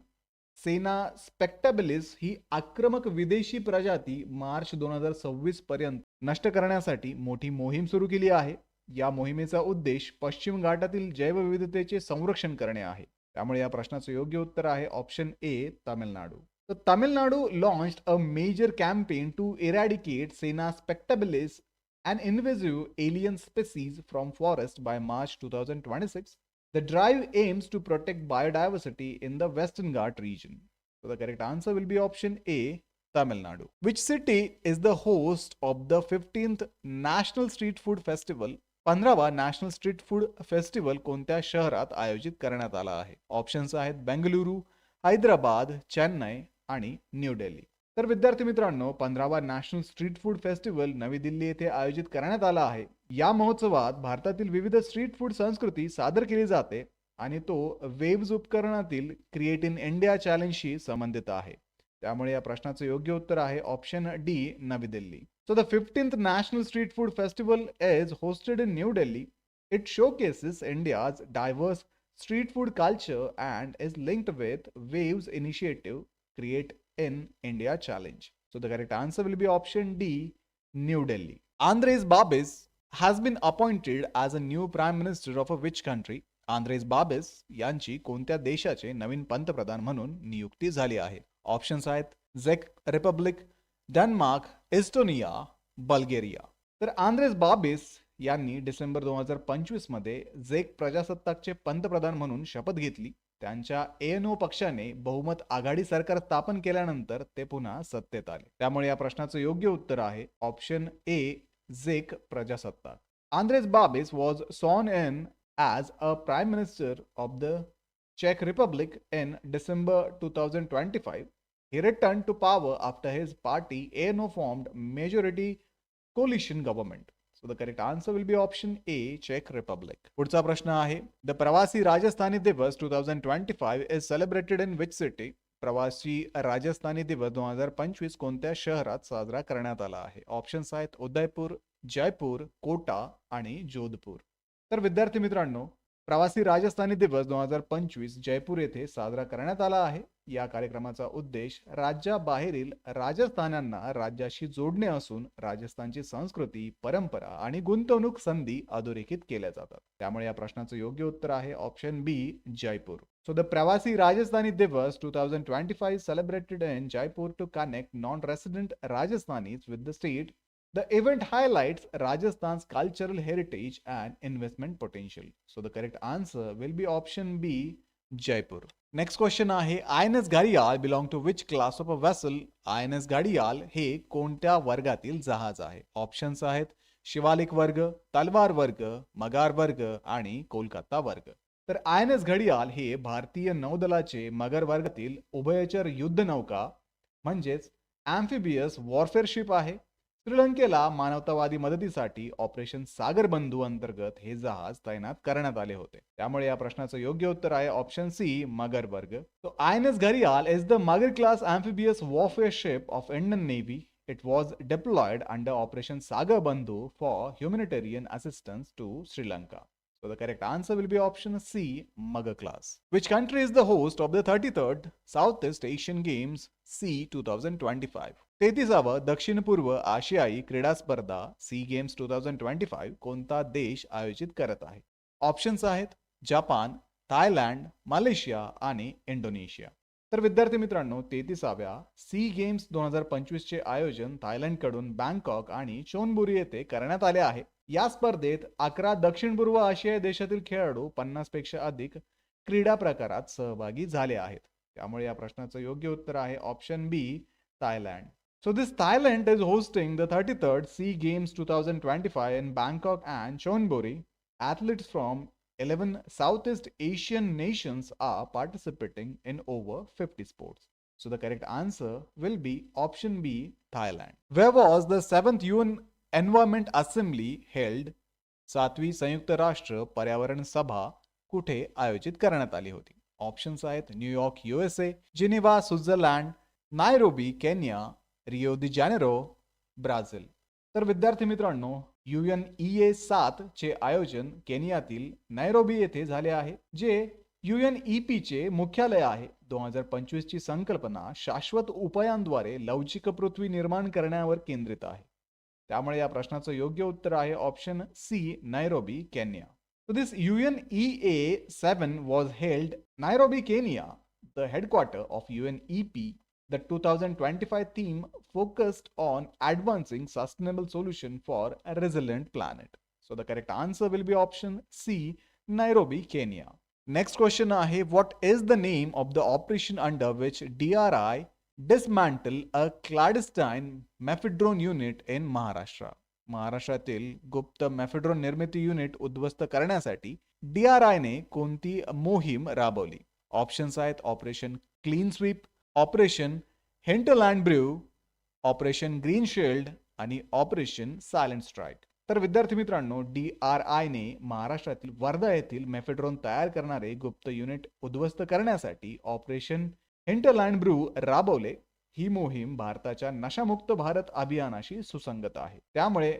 सेना स्पेक्टाबिलिस ही आक्रमक विदेशी प्रजाती मार्च 2026 पर्यंत नष्ट करण्यासाठी मोठी मोहीम सुरू केली आहे. या मोहिमेचा उद्देश पश्चिम घाटातील जैवविविधतेचे संरक्षण करणे आहे. त्यामुळे या प्रश्नाचं योग्य उत्तर आहे ऑप्शन ए, तामिळनाडू. तर Tamil Nadu launched a major campaign to eradicate Senna spectabilis an invasive alien species from forest by March 2026. The drive aims to protect biodiversity in the Western Ghat region. So the correct answer will be option A, Tamil Nadu. Which city is the host of the 15th National Street Food Festival? 15वा National Street Food Festival कोणत्या शहरात आयोजित करण्यात आला आहे? Options आहेत बेंगलुरू, हैदराबाद, चेन्नई आणि new Delhi. तर विद्यार्थी मित्रांनो, 15वा नॅशनल स्ट्रीट फूड फेस्टिवल नवी दिल्ली येथे आयोजित करण्यात आला आहे. या महोत्सवात भारतातील विविध स्ट्रीट फूड संस्कृती सादर केली जाते आणि तो वेव्ज उपकरणातील क्रिएट इन इंडिया चॅलेंजशी संबंधित आहे. त्यामुळे या प्रश्नाचं योग्य उत्तर आहे ऑप्शन डी, नवी Delhi. So the 15th National Street Food Festival is hosted in New Delhi. It showcases India's diverse street food culture and is linked with Waves Initiative Create in India Challenge. So the correct answer will be option D, New Delhi. Andres Babis has been appointed as a new Prime Minister of which country? Andres Babis यांची कोणत्या देशाचे नवीन पंतप्रधान म्हणून नियुक्ती झाली आहे? Options आहेत झेक रिपब्लिक, डेन्मार्क, एस्टोनिया, बल्गेरिया. तर आंद्रेस बाबिस यांनी डिसेंबर 2025 मध्ये झेक प्रजासत्ताकचे पंतप्रधान म्हणून शपथ घेतली. त्यांच्या ANO पक्षाने बहुमत आघाडी सरकार स्थापन केल्यानंतर ते पुन्हा सत्तेत आले. त्यामुळे या प्रश्नाचं योग्य उत्तर आहे ऑप्शन ए, झेक प्रजासत्ताक. Andrej Babis was sworn in as a Prime Minister of the Czech Republic in December 2025. He returned to power after his party ANO formed majority coalition government. So the correct answer will be option A, Czech Republic. पुढचा प्रश्न आहे The प्रवासी राजस्थानी दिवस 2025 is celebrated in which city? प्रवासी राजस्थानी दिवस 2025 कोणत्या शहरात साजरा करण्यात आला आहे? ऑप्शन्स आहेत उदयपूर, जयपूर, कोटा आणि जोधपूर. तर विद्यार्थी मित्रांनो, प्रवासी राजस्थानी दिवस 2025 जयपूर येथे साजरा करण्यात आला आहे. या कार्यक्रमाचा उद्देश राज्याबाहेरील राजस्थान्यांना राज्याशी जोडणे असून राजस्थानची संस्कृती, परंपरा आणि गुंतवणूक संधी अधोरेखित केल्या जातात. त्यामुळे या प्रश्नाचं योग्य उत्तर आहे option B, Jaipur. So the Pravasi Rajasthani Divas 2025 celebrated in Jaipur to connect non-resident Rajasthanis with the state. The event highlights Rajasthan's cultural heritage and investment potential. So the correct answer will be option B, Jaipur. Next question आहे INS घडियाल belong to which class of a vessel? INS घडियाल हे कोणत्या वर्गातील जहाज आहे? Options आहेत शिवालिक वर्ग, तलवार वर्ग, मगार वर्ग आणि कोलकाता वर्ग. तर INS घडियाल हे भारतीय नौदलाचे मगर वर्गातील उभयचर युद्ध नौका म्हणजेच ॲम्फिबियस वॉरफेअर शिप आहे. श्रीलंकेला मानवतावादी मदतीसाठी ऑपरेशन सागर बंधू अंतर्गत हे जहाज तैनात करण्यात आले होते. त्यामुळे या प्रश्नाचं योग्य उत्तर आहे ऑप्शन सी, मगर वर्ग. So INS घडियाल is the Magar class amphibious warfare ship of Indian Navy. It was deployed under Operation Sagar Bandhu for humanitarian assistance to Sri Lanka. So the correct answer will be option C, Magar class. Which country is the host of the 33rd Southeast Asian Games C 2025? 33वा दक्षिण पूर्व आशियाई क्रीडा स्पर्धा C games 2025 कोणता देश आयोजित करत आहे? ऑप्शन्स आहेत जपान, थायलंड, मलेशिया आणि इंडोनेशिया. तर विद्यार्थी मित्रांनो 33व्या सी गेम्स 2025 चे आयोजन थायलंडकडून बँकॉक आणि चोनबुरी येथे करण्यात आले आहे. या स्पर्धेत 11 दक्षिण पूर्व आशियाई देशातील खेळाडू 50 पेक्षा अधिक क्रीडा प्रकारात सहभागी झाले आहेत. त्यामुळे या प्रश्नाचं योग्य उत्तर आहे option B, Thailand. So this Thailand is hosting the 33rd SEA Games 2025 in Bangkok and Chonburi. Athletes from 11 Southeast Asian nations are participating in over 50 sports. So the correct answer will be option B, Thailand. Where was the 7th UN Environment Assembly held? 7वी संयुक्त राष्ट्र पर्यावरण सभा कुठे आयोजित करण्यात आली होती? Options आहेत New York USA, Geneva Switzerland, Nairobi Kenya, Rio de Janeiro Brazil. तर विद्यार्थी मित्रांनो UNEA 7 चे आयोजन केनियातील नैरोबी येथे झाले आहे, जे UNEP चे मुख्यालय आहे. 2025 ची संकल्पना शाश्वत उपायांद्वारे लवचिक पृथ्वी निर्माण करण्यावर केंद्रित आहे. त्यामुळे या प्रश्नाचं योग्य उत्तर आहे option C, Nairobi Kenya. So this UNEA 7 was held Nairobi, Kenya, the headquarter of UNEP. The 2025 theme focused on advancing sustainable solution for a resilient planet. So the correct answer will be option C, Nairobi, Kenya. Next question आहे, what is the name of the operation under which DRI dismantle a clandestine mephedrone unit in Maharashtra? महाराष्ट्रातील गुप्त mephedrone निर्मिती unit उद्ध्वस्त करण्यासाठी DRI ने कोणती मोहीम राबवली? ऑप्शन्स आहेत Operation Clean Sweep, Operation Hinterland Brew, Operation Green Shield आणि ऑपरेशन सायलेंट स्ट्राईक. तर विद्यार्थी मित्रांनो DRI ने महाराष्ट्रातील वर्धा येथील मेफेड्रोन तयार करणारे गुप्त युनिट उद्ध्वस्त करण्यासाठी ऑपरेशन हिंटरलँड ब्र्यू राबवले. ही मोहीम भारताच्या नशामुक्त भारत अभियानाशी सुसंगत आहे. त्यामुळे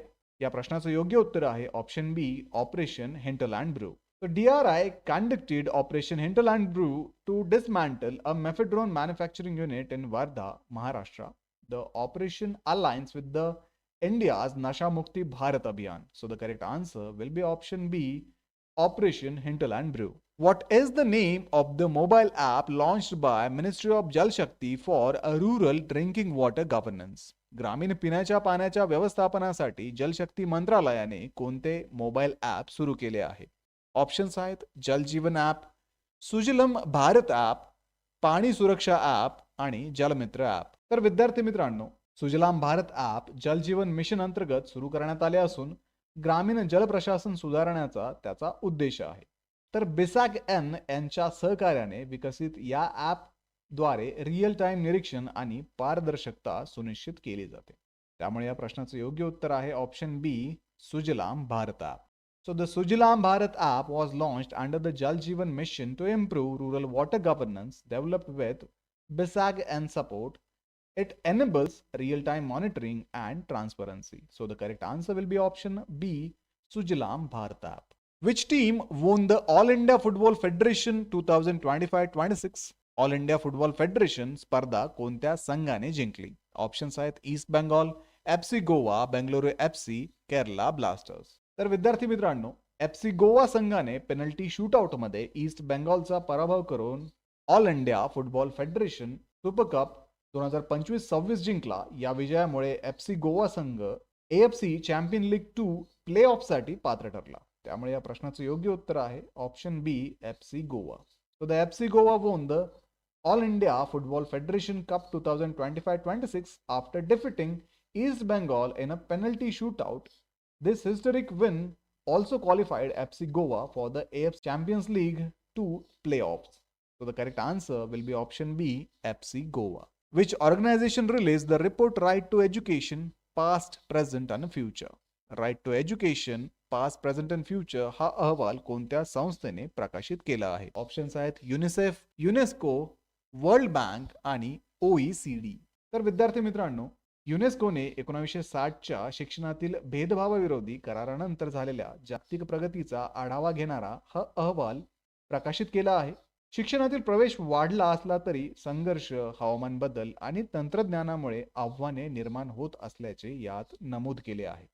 या प्रश्नाचं योग्य उत्तर आहे option B, Operation Hinterland Brew. So DRI conducted Operation Hinterland Brew to dismantle a mephedrone manufacturing unit in Wardha, Maharashtra. The operation aligns with the India's Nasha Mukti Bharat Abhiyan. So the correct answer will be option B, Operation Hinterland Brew. What is the name of the mobile app launched by Ministry of Jal Shakti for a rural drinking water governance? ग्रामीण पिण्याच्या पाण्याच्या व्यवस्थापनासाठी जलशक्ती मंत्रालयाने कोणते mobile app सुरू केले आहे? Options आहेत जल जीवन ॲप, सुजलम भारत ॲप, पाणी सुरक्षा ॲप आणि जलमित्र ॲप. तर विद्यार्थी मित्रांनो सुजलाम भारत ॲप जल जीवन मिशन अंतर्गत सुरू करण्यात आले असून ग्रामीण जल प्रशासन सुधारण्याचा त्याचा उद्देश आहे. तर बिसाग एन यांच्या सहकार्याने विकसित या ॲपद्वारे रिअल टाइम निरीक्षण आणि पारदर्शकता सुनिश्चित केली जाते. त्यामुळे या प्रश्नाचं योग्य उत्तर आहे option B, Sujalam Bharat app. So the Sujalam Bharat app was launched under the Jal Jeevan mission to improve rural water governance, developed with BISAG and support. It enables real-time monitoring and transparency. So the correct answer will be option B, Sujalam Bharat app. Which team won the All India Football Federation 2025-26? All India Football Federation स्पर्धा कोणत्या संघाने जिंकली? Options आहेत east Bengal, FC Goa, Bengaluru FC, Kerala blasters. तर विद्यार्थी मित्रांनो FC Goa संघाने penalty shootout मध्ये ईस्ट बेंगॉलचा पराभव करून all India football federation super cup 2025-26 जिंकला. या विजयामुळे FC गोवा संघ AFC champion league 2 play off साठी पात्र ठरला. त्यामुळे या प्रश्नाचं योग्य उत्तर आहे option B, FC Goa. So the FC Goa won the All India Football Federation Cup 2025-26 after defeating East Bengal in a penalty shootout. This historic win also qualified FC Goa for the AFC Champions League 2 playoffs. So the correct answer will be option B, FC Goa. Which organization released the report Right to Education, Past, Present and Future? Right to Education, Past, Present and Future हा अहवाल कोणत्या संस्थेने प्रकाशित केला आहे? Options आहेत UNICEF, UNESCO, world bank आणि OECD. तर विद्यार्थी मित्रांनो युनेस्कोने 1960च्या शिक्षणातील भेदभावाविरोधी करारानंतर झालेल्या जागतिक प्रगतीचा आढावा घेणारा हा अहवाल प्रकाशित केला आहे. शिक्षणातील प्रवेश वाढला असला तरी संघर्ष, हवामान बदल आणि तंत्रज्ञानामुळे आव्हाने निर्माण होत असल्याचे यात नमूद केले आहे.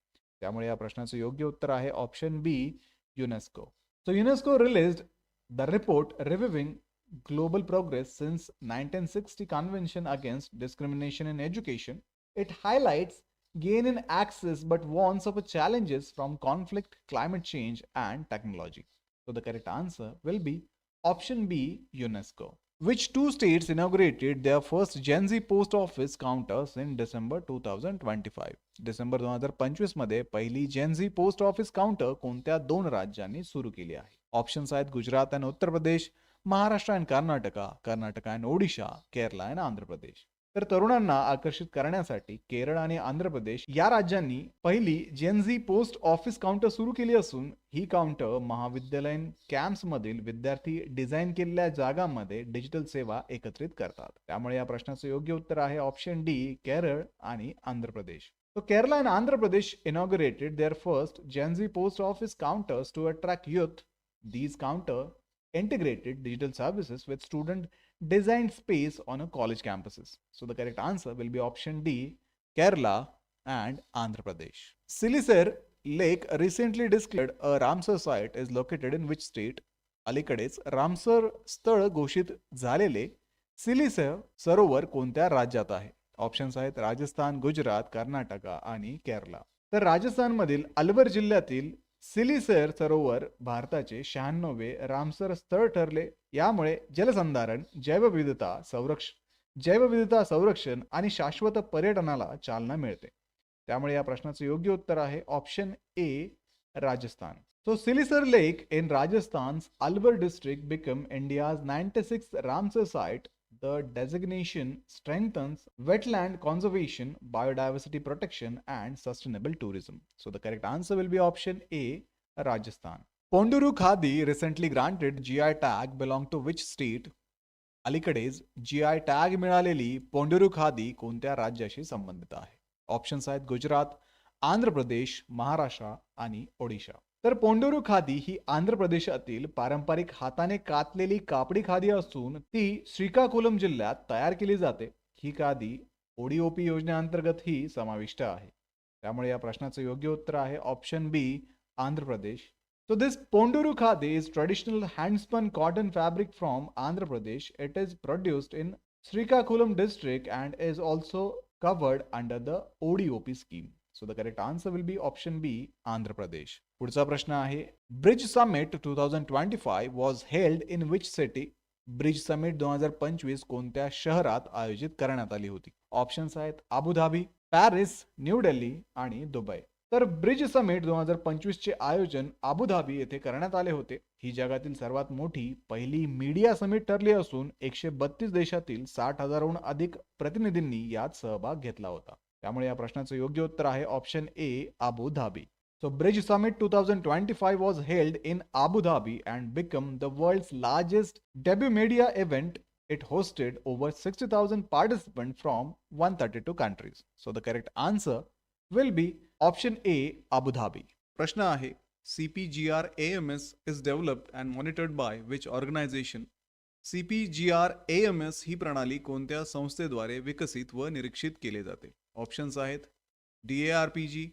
त्यामुळे या प्रश्नाचे योग्य उत्तर आहे option B, UNESCO. So UNESCO released the report reviewing global progress since 1960 Convention Against Discrimination in Education. It highlights gain in access but warns of challenges from conflict, climate change, and technology. So the correct answer will be option B, UNESCO. Which two states inaugurated their first Gen Z post office counters in December 2025? December 2025 मध्ये पहिली जेन Zee post office counter कोणत्या दोन राज्यांनी सुरू केली आहे? Options आहेत गुजरात आणि उत्तर प्रदेश, महाराष्ट्र आणि कर्नाटका, कर्नाटका आणि ओडिशा, केरळ आणि आंध्र प्रदेश. तर तरुणांना आकर्षित करण्यासाठी केरळ आणि आंध्र प्रदेश या राज्यांनी पहिली जेन झी पोस्ट ऑफिस काउंटर सुरू केली असून ही काउंटर महाविद्यालयीन कॅम्प्स मधील विद्यार्थी डिझाईन केलेल्या जागांमध्ये डिजिटल सेवा एकत्रित करतात. त्यामुळे या प्रश्नाचं योग्य उत्तर आहे ऑप्शन डी, केरळ आणि Andhra Pradesh. So Kerala and Andhra Pradesh inaugurated their first Gen Z post office counters to attract youth. These counter integrated digital services with student designed space on a college campuses. So the correct answer will be option D, Kerala and Andhra Pradesh. Silisar Lake recently declared a Ramsar site is located in which state? अलीकडेच Ramsar स्थळ घोषित झालेले सिलिसर सरोवर कोणत्या राज्यात आहे? Options आहेत राजस्थान, गुजरात, कर्नाटका आणि केरला. तर राजस्थानमधील अलवर जिल्ह्यातील सिलिसर सरोवर भारताचे 96वे रामसर स्थळ ठरले. यामुळे जलसंधारण, जैवविविधता संरक्षण आणि शाश्वत पर्यटनाला चालना मिळते. त्यामुळे या प्रश्नाचं योग्य उत्तर आहे option A, Rajasthan. So Silisar Lake in Rajasthan's Alwar district became India's 96th Ramsar site. The designation strengthens wetland conservation, biodiversity protection, and sustainable tourism. So the correct answer will be option A, Rajasthan. Ponduru Khadi recently granted GI tag belong to which state? अलीकडेच GI tag मिळालेली पोंडुरू खादी कोणत्या राज्याशी संबंधित आहे? Options आहेत गुजरात, आंध्र प्रदेश, महाराष्ट्र आणि ओडिशा. तर पोंडुरू खादी ही आंध्र प्रदेशातील पारंपरिक हाताने कातलेली कापडी खादी असून ती श्रीकाकुलम जिल्ह्यात तयार केली जाते. ही खादी ओडीओपी योजनेअंतर्गत ही समाविष्ट आहे. त्यामुळे या प्रश्नाचं योग्य उत्तर आहे option B, Andhra Pradesh. So this Ponduru khadi is traditional handspun cotton fabric from Andhra Pradesh. It is produced in Srikakulam district and is also covered under the ODOP scheme. So the correct answer will be option B, Andhra Pradesh. पुढचा प्रश्न आहे bridge summit 2025 was held in which city? Bridge summit 2025 कोणत्या शहरात आयोजित करण्यात आली होती? Options आहेत अबुधाबी, पॅरिस, न्यू दिल्ली आणि दुबई. तर ब्रिज समिट 2025 चे आयोजन अबुधाबी येथे करण्यात आले होते. ही जगातील सर्वात मोठी पहिली मीडिया समिट ठरली असून 132 देशातील 60,000हून अधिक प्रतिनिधींनी यात सहभाग घेतला होता. त्यामुळे या प्रश्नाचं योग्य उत्तर आहे option A, Abu Dhabi. So Bridge Summit 2025 was held in Abu Dhabi and became the world's largest debut media event. It hosted over 60,000 participants from 132 countries. So the correct answer will be option A, Abu Dhabi. प्रश्न आहे CPGR AMS is developed and monitored by which organization? CPGR AMS ही प्रणाली कोणत्या संस्थेद्वारे विकसित व निरीक्षित केले जाते? Options आहेत DARPG,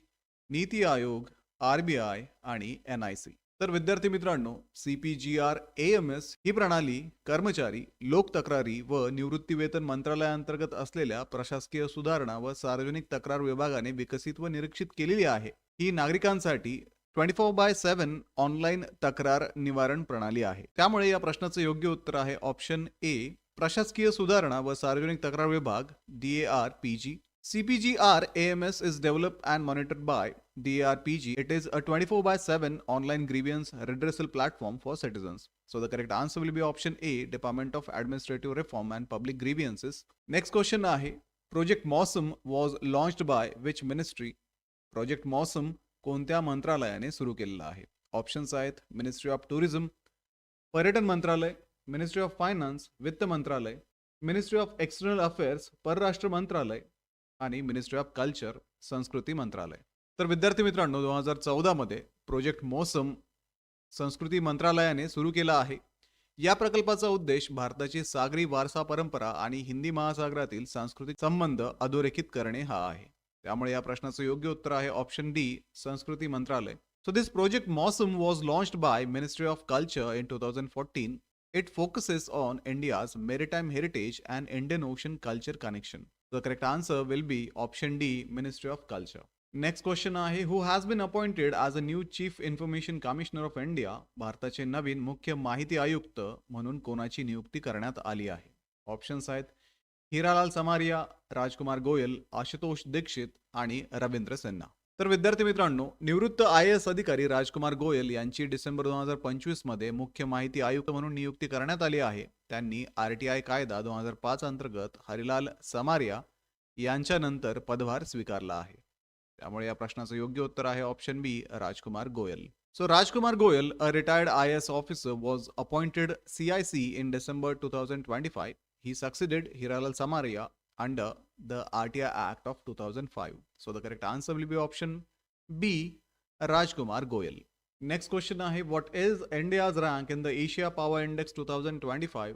नीती आयोग, RBI आणि NIC. तर विद्यार्थी मित्रांनो, CPGR AMS ही प्रणाली कर्मचारी, लोक तक्रारी व निवृत्ती वेतन मंत्रालयाअंतर्गत असलेल्या प्रशासकीय सुधारणा व सार्वजनिक तक्रार विभागाने विकसित व निरीक्षित केलेली आहे. ही नागरिकांसाठी 24/7 ऑनलाईन तक्रार निवारण प्रणाली आहे. त्यामुळे या प्रश्नाचं योग्य उत्तर आहे ऑप्शन ए, प्रशासकीय सुधारणा व सार्वजनिक तक्रार विभाग, DARPG. CPGR AMS is developed and monitored by DARPG. It is a 24/7 online grievance redressal platform for citizens. So the correct answer will be option A, Department of Administrative Reform and Public Grievances. Next question आहे Project Mosam was launched by which ministry? Project Mosam कोणत्या मंत्रालयाने सुरू केलेला आहे? Options आहेत ministry of tourism, पर्यटन मंत्रालय, ministry of finance, वित्त मंत्रालय, मिनिस्ट्री ऑफ एक्सटर्नल अफेअर्स, परराष्ट्र मंत्रालय आणि मिनिस्ट्री ऑफ कल्चर, संस्कृती मंत्रालय. तर विद्यार्थी मित्रांनो, 2014 मध्ये प्रोजेक्ट मोसम संस्कृती मंत्रालयाने सुरू केला आहे. या प्रकल्पाचा उद्देश भारताची सागरी वारसा परंपरा आणि हिंदी महासागरातील सांस्कृतिक संबंध अधोरेखित करणे हा आहे. त्यामुळे या प्रश्नाचं योग्य उत्तर आहे ऑप्शन डी, संस्कृती मंत्रालय. So this project MOSAM was launched by Ministry of Culture in 2014. It focuses on India's maritime heritage and Indian Ocean culture connection. The correct answer will be option D, Ministry of Culture. Next question आहे, who has been appointed as a new Chief Information Commissioner of India. भारताचे नवीन मुख्य माहिती आयुक्त म्हणून कोणाची नियुक्ती करण्यात आली आहे? ऑप्शन्स आहेत हिरालाल समारिया, राजकुमार गोयल, आशुतोष दीक्षित आणि रवींद्र सिन्हा. तर विद्यार्थी मित्रांनो, निवृत्त IAS अधिकारी राजकुमार गोयल यांची डिसेंबर 2025 मध्ये मुख्य माहिती आयुक्त म्हणून नियुक्ती करण्यात आली आहे. त्यांनी RTI कायदा 2005 अंतर्गत हरिलाल समारिया यांच्यानंतर पदभार स्वीकारला आहे. त्यामुळे या प्रश्नाचं योग्य उत्तर आहे option B, Rajkumar Goyal. So Rajkumar Goyal, a retired IAS officer, was appointed CIC in December 2025. He succeeded Hiralal Samaria under the RTI Act of 2005. So the correct answer will be option B, Rajkumar Goyal. Next question आहे, what is India's rank in the Asia Power Index 2025?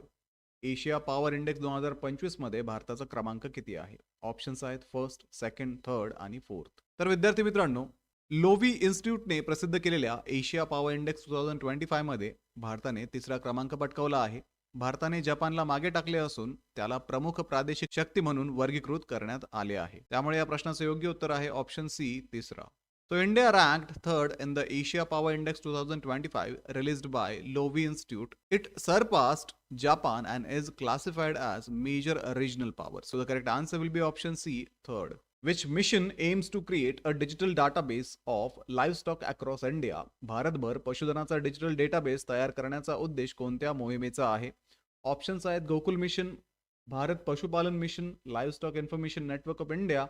Asia power index 2025 मध्ये भारताचा क्रमांक किती आहे? Options आहेत first, second, third आणि fourth. तर विद्यार्थी मित्रांनो, लोवी इन्स्टिट्यूटने प्रसिद्ध केलेल्या एशिया पॉवर इंडेक्स 2025 मध्ये भारताने तिसरा क्रमांक पटकावला आहे. भारताने जपानला मागे टाकले असून त्याला प्रमुख प्रादेशिक शक्ती म्हणून वर्गीकृत करण्यात आले आहे. त्यामुळे या प्रश्नाचं योग्य उत्तर आहे ऑप्शन सी, तिसरा. So India ranked third in the Asia Power Index 2025 released by Lowy Institute. It surpassed Japan and is classified as major regional power. So the correct answer will be option C, third. Which mission aims to create a digital database of livestock across India? भारतभर पशुधनाचा digital database तयार करण्याचा उद्देश कोणत्या मोहिमेचा आहे? Options आहेत Gokul mission, Bharat Pashupalan mission, livestock information network of India,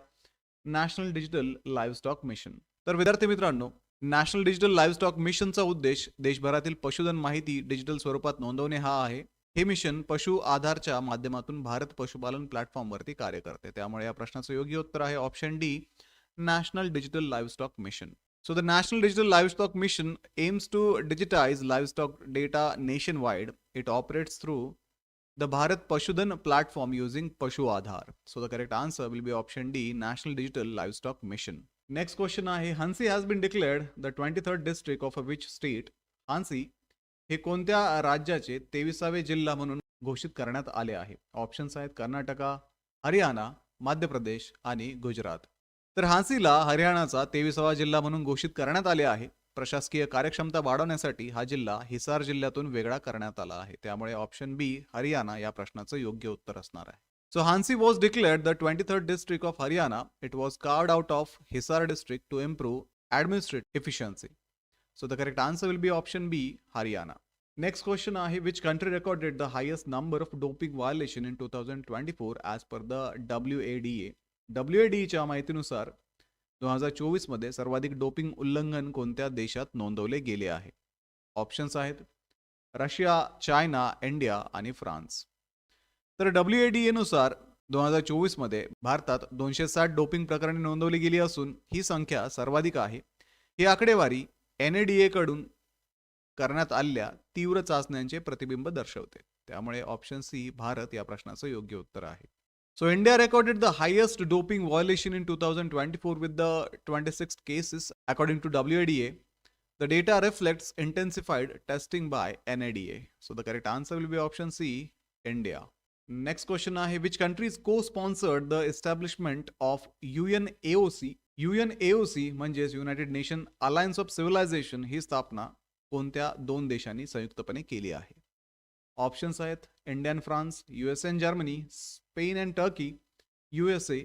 National Digital Livestock Mission. तर विद्यार्थी मित्रांनो, नॅशनल डिजिटल लाईव्हस्टॉक मिशनचा उद्देश देशभरातील पशुधन माहिती डिजिटल स्वरूपात नोंदवणे हा आहे. हे मिशन पशु आधारच्या माध्यमातून भारत पशुपालन प्लॅटफॉर्मवरती कार्य करते. त्यामुळे या प्रश्नाचं योग्य उत्तर आहे option D, National Digital Livestock Mission. So the National Digital Livestock Mission aims to digitise livestock data nationwide. It operates through the Bharat Pashudan platform using Pashu Aadhar. So the correct answer will be option D, National Digital Livestock Mission. Next question आहे, Hansi has been declared the 23rd district of which state? Hansi हे कोणत्या राज्याचे 23वे जिल्हा म्हणून घोषित करण्यात आले आहे? ऑप्शन्स आहेत कर्नाटका, हरियाणा, मध्य प्रदेश आणि गुजरात. तर हांसीला हरियाणाचा 23वा जिल्हा म्हणून घोषित करण्यात आले आहे. प्रशासकीय कार्यक्षमता वाढवण्यासाठी हा जिल्हा हिसार जिल्ह्यातून वेगळा करण्यात आला आहे. त्यामुळे ऑप्शन बी, हरियाणा या प्रश्नाचं योग्य उत्तर असणार आहे. So Hansi was declared the 23rd district of Haryana. It was carved out of Hisar district to improve administrative efficiency. So the correct answer will be option B, Haryana. Next question आहे, which country recorded the highest number of doping violation in 2024 as per the WADA. WADAच्या माहितीनुसार 2024 मध्ये सर्वाधिक doping उल्लंघन कोणत्या देशात नोंदवले गेले आहे? ऑप्शन्स आहेत रशिया, चायना, इंडिया आणि फ्रान्स. तर WADA नुसार 2024 मध्ये भारतात 260 डोपिंग प्रकरणे नोंदवली गेली असून ही संख्या सर्वाधिक आहे. ही आकडेवारी NADA कडून करण्यात आलेल्या तीव्र चाचण्यांचे प्रतिबिंब दर्शवते. त्यामुळे ऑप्शन सी, भारत या प्रश्नाचं योग्य उत्तर आहे. So India recorded the highest doping violation in 2024 with the 26 cases according to WADA. The data reflects intensified testing by NADA. So the correct answer will be option C, India. Next question आहे, which countries co-sponsored the establishment of UNAOC? UNAOC म्हणजेच united nation alliance of civilisation ही स्थापना कोणत्या दोन देशांनी संयुक्तपणे केली आहे? ऑप्शन्स आहेत India and France, USA and Germany, Spain and Turkey, USA,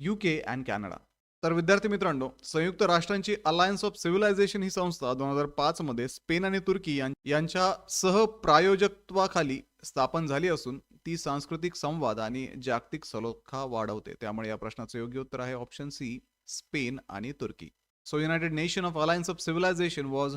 UK and Canada. तर विद्यार्थी मित्रांनो, संयुक्त राष्ट्रांची अलायन्स ऑफ सिव्हिलायझेशन ही संस्था 2005 मध्ये स्पेन आणि तुर्की यांच्या सहप्रायोजकत्वाखाली स्थापन झाली असून ती सांस्कृतिक संवाद आणि जागतिक सलोखा वाढवते. त्यामुळे या प्रश्नाचं योग्य उत्तर आहे ऑप्शन सी, स्पेन आणि तुर्की. So united nation of alliance of civilisation was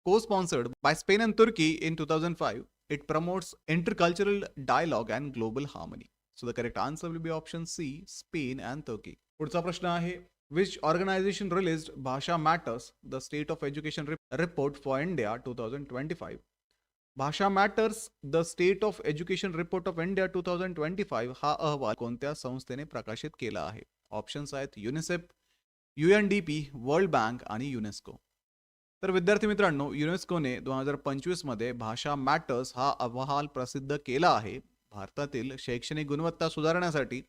co-sponsored by Spain and Turkey in 2005. It promotes intercultural dialogue and global harmony. So the correct answer will be option C, Spain and Turkey. पुढचा प्रश्न आहे, which organization released Bhasha Matters, the State of Education Report for India 2025? Bhasha Matters, the State of Education Report of India 2025 हा अहवाल कोणत्या संस्थेने प्रकाशित केला आहे? ऑप्शन्स आहेत युनिसेफ, UNDP, वर्ल्ड बँक आणि युनेस्को. तर विद्यार्थी मित्रांनो, युनेस्कोने 2025 मध्ये भाषा मॅटर्स हा अहवाल प्रसिद्ध केला आहे. भारतातील शैक्षणिक गुणवत्ता सुधारण्यासाठी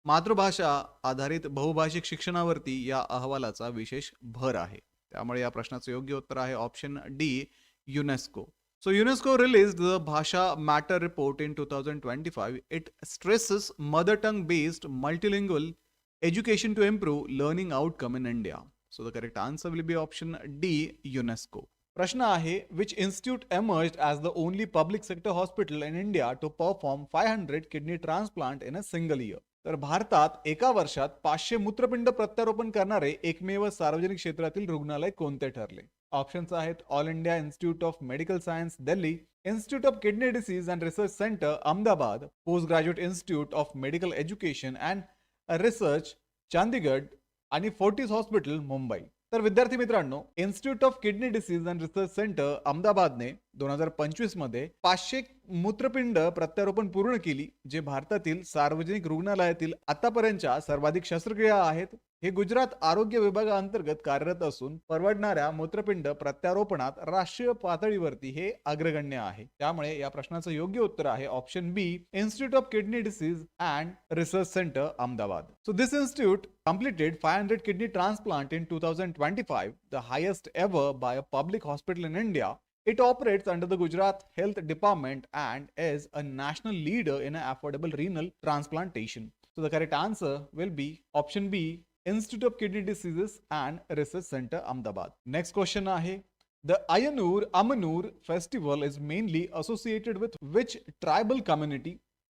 मातृभाषा आधारित बहुभाषिक शिक्षणावरती या अहवालाचा विशेष भर आहे. त्यामुळे या प्रश्नाचं योग्य उत्तर आहे option D, UNESCO. So UNESCO released the Bhasha Matter report in 2025. It stresses mother tongue based multilingual education to improve learning outcome in India. So the correct answer will be option D, UNESCO. प्रश्न आहे, which institute emerged as the only public sector hospital in India to perform 500 kidney transplant in a single year? तर भारतात एका वर्षात 500 मूत्रपिंड प्रत्यारोपण करणारे एकमेव सार्वजनिक क्षेत्रातील रुग्णालय कोणते ठरले? ऑप्शन्स आहेत all India institute of medical science Delhi, institute of kidney disease and research centre Ahmedabad, post graduate institute of medical education and research Chandigarh आणि फोर्टिस हॉस्पिटल मुंबई. तर विद्यार्थी मित्रांनो, institute of kidney disease and research centre अहमदाबादने 2025 मध्ये 500 मूत्रपिंड प्रत्यारोपण पूर्ण केली, जे भारतातील सार्वजनिक रुग्णालयातील आतापर्यंतच्या सर्वाधिक शस्त्रक्रिया आहेत. हे गुजरात आरोग्य विभागाअंतर्गत कार्यरत असून परवडणाऱ्या मूत्रपिंड प्रत्यारोपणात राष्ट्रीय पातळीवरती हे अग्रगण्य आहे. त्यामुळे या प्रश्नाचं योग्य उत्तर आहे option B, institute of kidney disease and research centre Ahmedabad. So this institute completed 500 kidney transplant in 2025, the highest ever by a public hospital in India. It operates under the Gujarat Health Department and is a national leader in affordable renal transplantation. So the correct answer will be option B, Institute of Kidney Diseases and Research Center, Ahmedabad. Next question आहे, the Ayanur Amanur festival is mainly associated with which tribal community?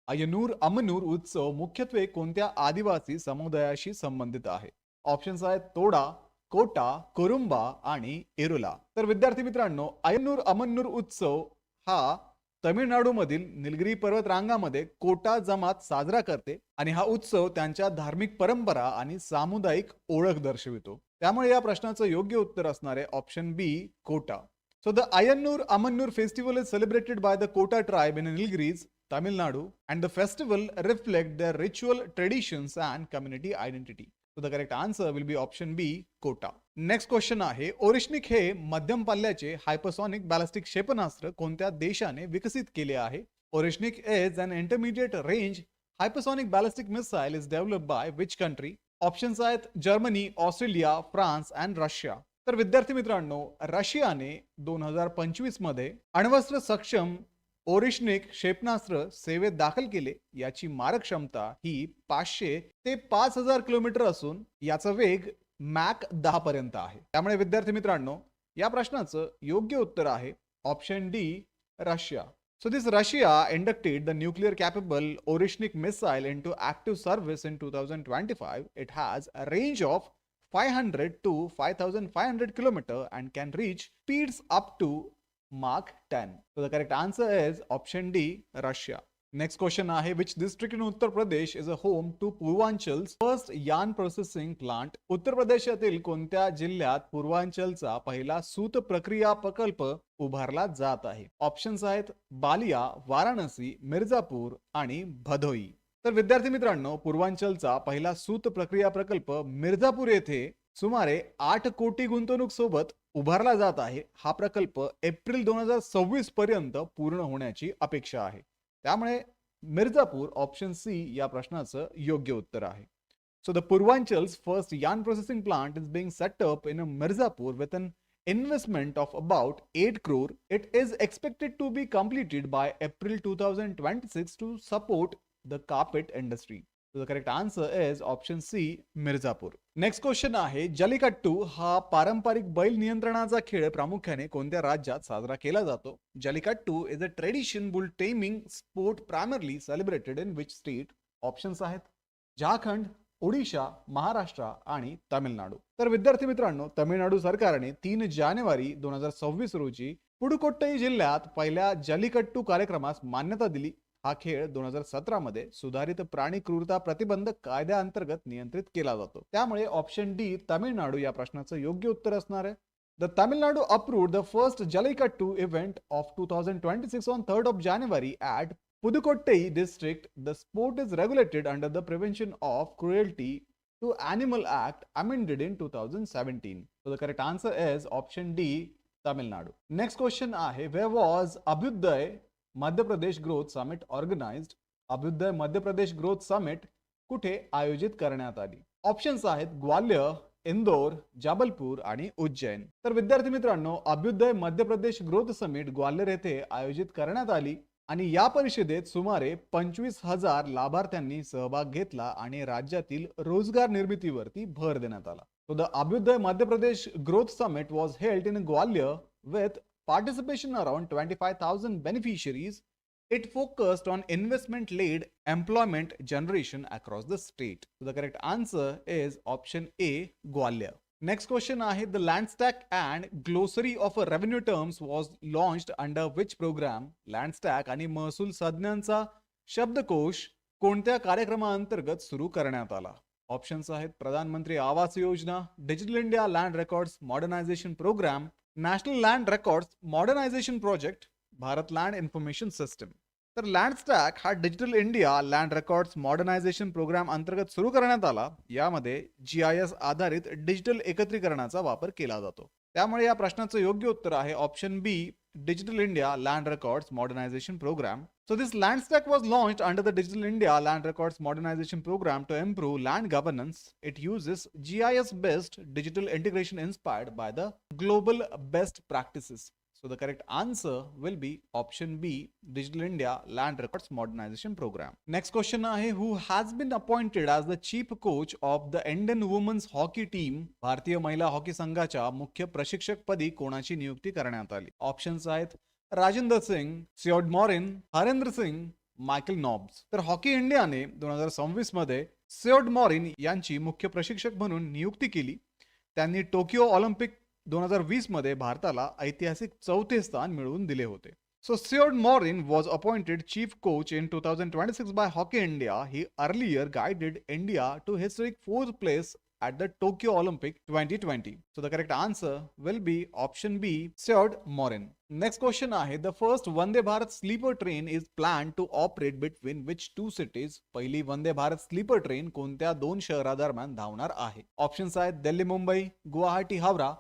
अयनूर Ammannur उत्सव मुख्यत्वे कोणत्या आदिवासी समुदायाशी संबंधित आहे? Options आहेत तोडा, कोटा, कुरुंबा आणि इरुला. तर विद्यार्थी मित्रांनो, अयनूर अमनूर उत्सव हा तमिळनाडूमधील निलगिरी पर्वत रांगामध्ये कोटा जमात साजरा करते आणि हा उत्सव त्यांच्या धार्मिक परंपरा आणि सामुदायिक ओळख दर्शवितो. त्यामुळे या प्रश्नाचं योग्य उत्तर असणार आहे option B, Kota. So the Ayanur Amanur festival is celebrated by the Kota tribe in Nilgiris, Tamil Nadu, and the festival reflect their ritual traditions and community identity. So the correct answer will be option B, Kota. Next question आहे, ओरिशनिक हे मध्यम पल्ल्याचे hypersonic ballistic क्षेपणास्त्र कोणत्या देशाने विकसित केले आहे? ओरिशनिक is an intermediate range hypersonic ballistic missile is developed by which country? Options आहेत Germany, Australia, France and Russia. तर विद्यार्थी मित्रांनो, रशियाने 2025 मध्ये अण्वस्त्र सक्षम ओरिशनिक क्षेपणास्त्र सेवेत दाखल केले. याची मारक क्षमता ही 500 ते 5000 किलोमीटर असून याचा वेग मॅक 10 पर्यंत आहे. त्यामुळे विद्यार्थी मित्रांनो, या प्रश्नाचं योग्य उत्तर आहे option D, Russia. So this Russia inducted the nuclear capable Orishnik missile into active service in 2025. It has a range of 500 to 5500 km and can reach speeds up to Mach 10. So the correct answer is option D, Russia. Next question आहे, which district in Uttar Pradesh is a home to Purvanchal's first yarn processing plant? उत्तर प्रदेशातील कोणत्या जिल्ह्यात पूर्वांचलचा पहिला सूत प्रक्रिया प्रकल्प उभारला जात आहे? ऑप्शन्स आहेत बालिया, वाराणसी, मिर्जापूर आणि भदोई. तर विद्यार्थी मित्रांनो, पूर्वांचलचा पहिला सूत प्रक्रिया प्रकल्प मिर्जापूर येथे सुमारे 8 कोटी गुंतवणूक सोबत उभारला जात आहे. हा प्रकल्प एप्रिल 2026 पर्यंत पूर्ण होण्याची अपेक्षा आहे. त्यामुळे मिर्जापूर ऑप्शन सी या प्रश्नाचं योग्य उत्तर आहे. So the Purvanchal's first yarn processing plant is being set up in Mirzapur with an investment of about 8 crore. It is expected to be completed by April 2026 to support the carpet industry. So the correct answer is option C, Mirzapur. Next question आहे, जल्लीकट्टू हा पारंपरिक बैल नियंत्रणाचा खेळ प्रामुख्याने कोणत्या राज्यात साजरा केला जातो? Jallikattu is a tradition boule taming sport primarily celebrated in which state? Options आहेत झारखंड, ओडिशा, महाराष्ट्र आणि तामिळनाडू. तर विद्यार्थी मित्रांनो, तामिळनाडू सरकारने 3 जानेवारी 2026 रोजी पुडुकोट्टई जिल्ह्यात पहिल्या जल्लीकट्टू कार्यक्रमास मान्यता दिली. हा खेळ 2017 मध्ये सुधारित प्राणी क्रूरता प्रतिबंधक कायद्याअंतर्गत नियंत्रित केला जातो. त्यामुळे ऑप्शन डी, तामिळनाडू या प्रश्नाचं योग्य उत्तर असणार आहे. The Tamil Nadu approved the first jallikattu event of 2026 on 3rd of January at Pudukkottai district. The sport is regulated under the Prevention of Cruelty to Animal Act amended in 2017? So the correct answer is option D, Tamil Nadu. Next question आहे, where was Abhyuday Madhya Pradesh Growth Summit organized? Abhyudaya Madhya Pradesh growth summit कुठे आयोजित करण्यात आली? Options आहेत ग्वाल्हेर, इंदोर, जबलपूर आणि उज्जैन. तर विद्यार्थी मित्रांनो, अभ्युदय मध्य प्रदेश ग्रोथ समिट ग्वाल्हेर येथे आयोजित करण्यात आली आणि या परिषदेत सुमारे 25,000 लाभार्थ्यांनी सहभाग घेतला आणि राज्यातील रोजगार निर्मितीवरती भर देण्यात आला. So the Abhyuday Madhya Pradesh Growth Summit was held in Gwalior with participation around 25,000 beneficiaries. It focused on investment-led employment generation across the state. So the correct answer is option A, Gwalior. Next question आहे, the Landstack and Glossary of Revenue Terms was launched under which program? Landstack आणि महसूल संज्ञांचा शब्दकोश कोणत्या कार्यक्रमाअंतर्गत सुरू करण्यात आला? Options आहेत Pradhanmantri Awas Yojana, digital India land records modernisation programme, national land records modernisation project, Bharat land information system. तर लँडस्टॅक हा digital India land records modernisation programme अंतर्गत सुरू करण्यात आला. यामध्ये GIS आधारित डिजिटल एकत्रीकरणाचा वापर केला जातो. त्यामुळे या प्रश्नाचं योग्य उत्तर आहे option B, Digital India Land Records Modernization Program. So this Landstack was launched under the Digital India Land Records Modernization Program to improve land governance. It uses GIS-based digital integration inspired by the global best practices. So the correct answer will be option B, Digital India Land Records Modernization Program. Next question आहे, who has been appointed as the chief coach of the Indian women's hockey team? भारतीय महिला hockey संघाच्या मुख्य प्रशिक्षक पदी कोणाची नियुक्ती करण्यात आली? ऑप्शन्स आहेत राजेंद्र सिंग, सियोड मॉरिन, हरेंद्र सिंग, मायकल नॉब्स. तर हॉकी इंडियाने 2026 मध्ये सियोड मॉरिन यांची मुख्य प्रशिक्षक म्हणून नियुक्ती केली. त्यांनी टोकियो ऑलिम्पिक 2020 मध्ये भारताला ऐतिहासिक 4थे स्थान मिळवून दिले होते. So Seod Morin was appointed chief coach in 2026 by Hockey India. He earlier guided India to historic 4th place at the Tokyo Olympic 2020. So the correct answer will be option B, Seod Morin. Next question आहे, the first Vande Bharat sleeper train is planned to operate between which two cities? पहिली Vande Bharat sleeper train कोणत्या दोन शहरादरम्यान धावणार आहे? Options आहेत दिल्ली मुंबई, गुवाहाटी हावरा,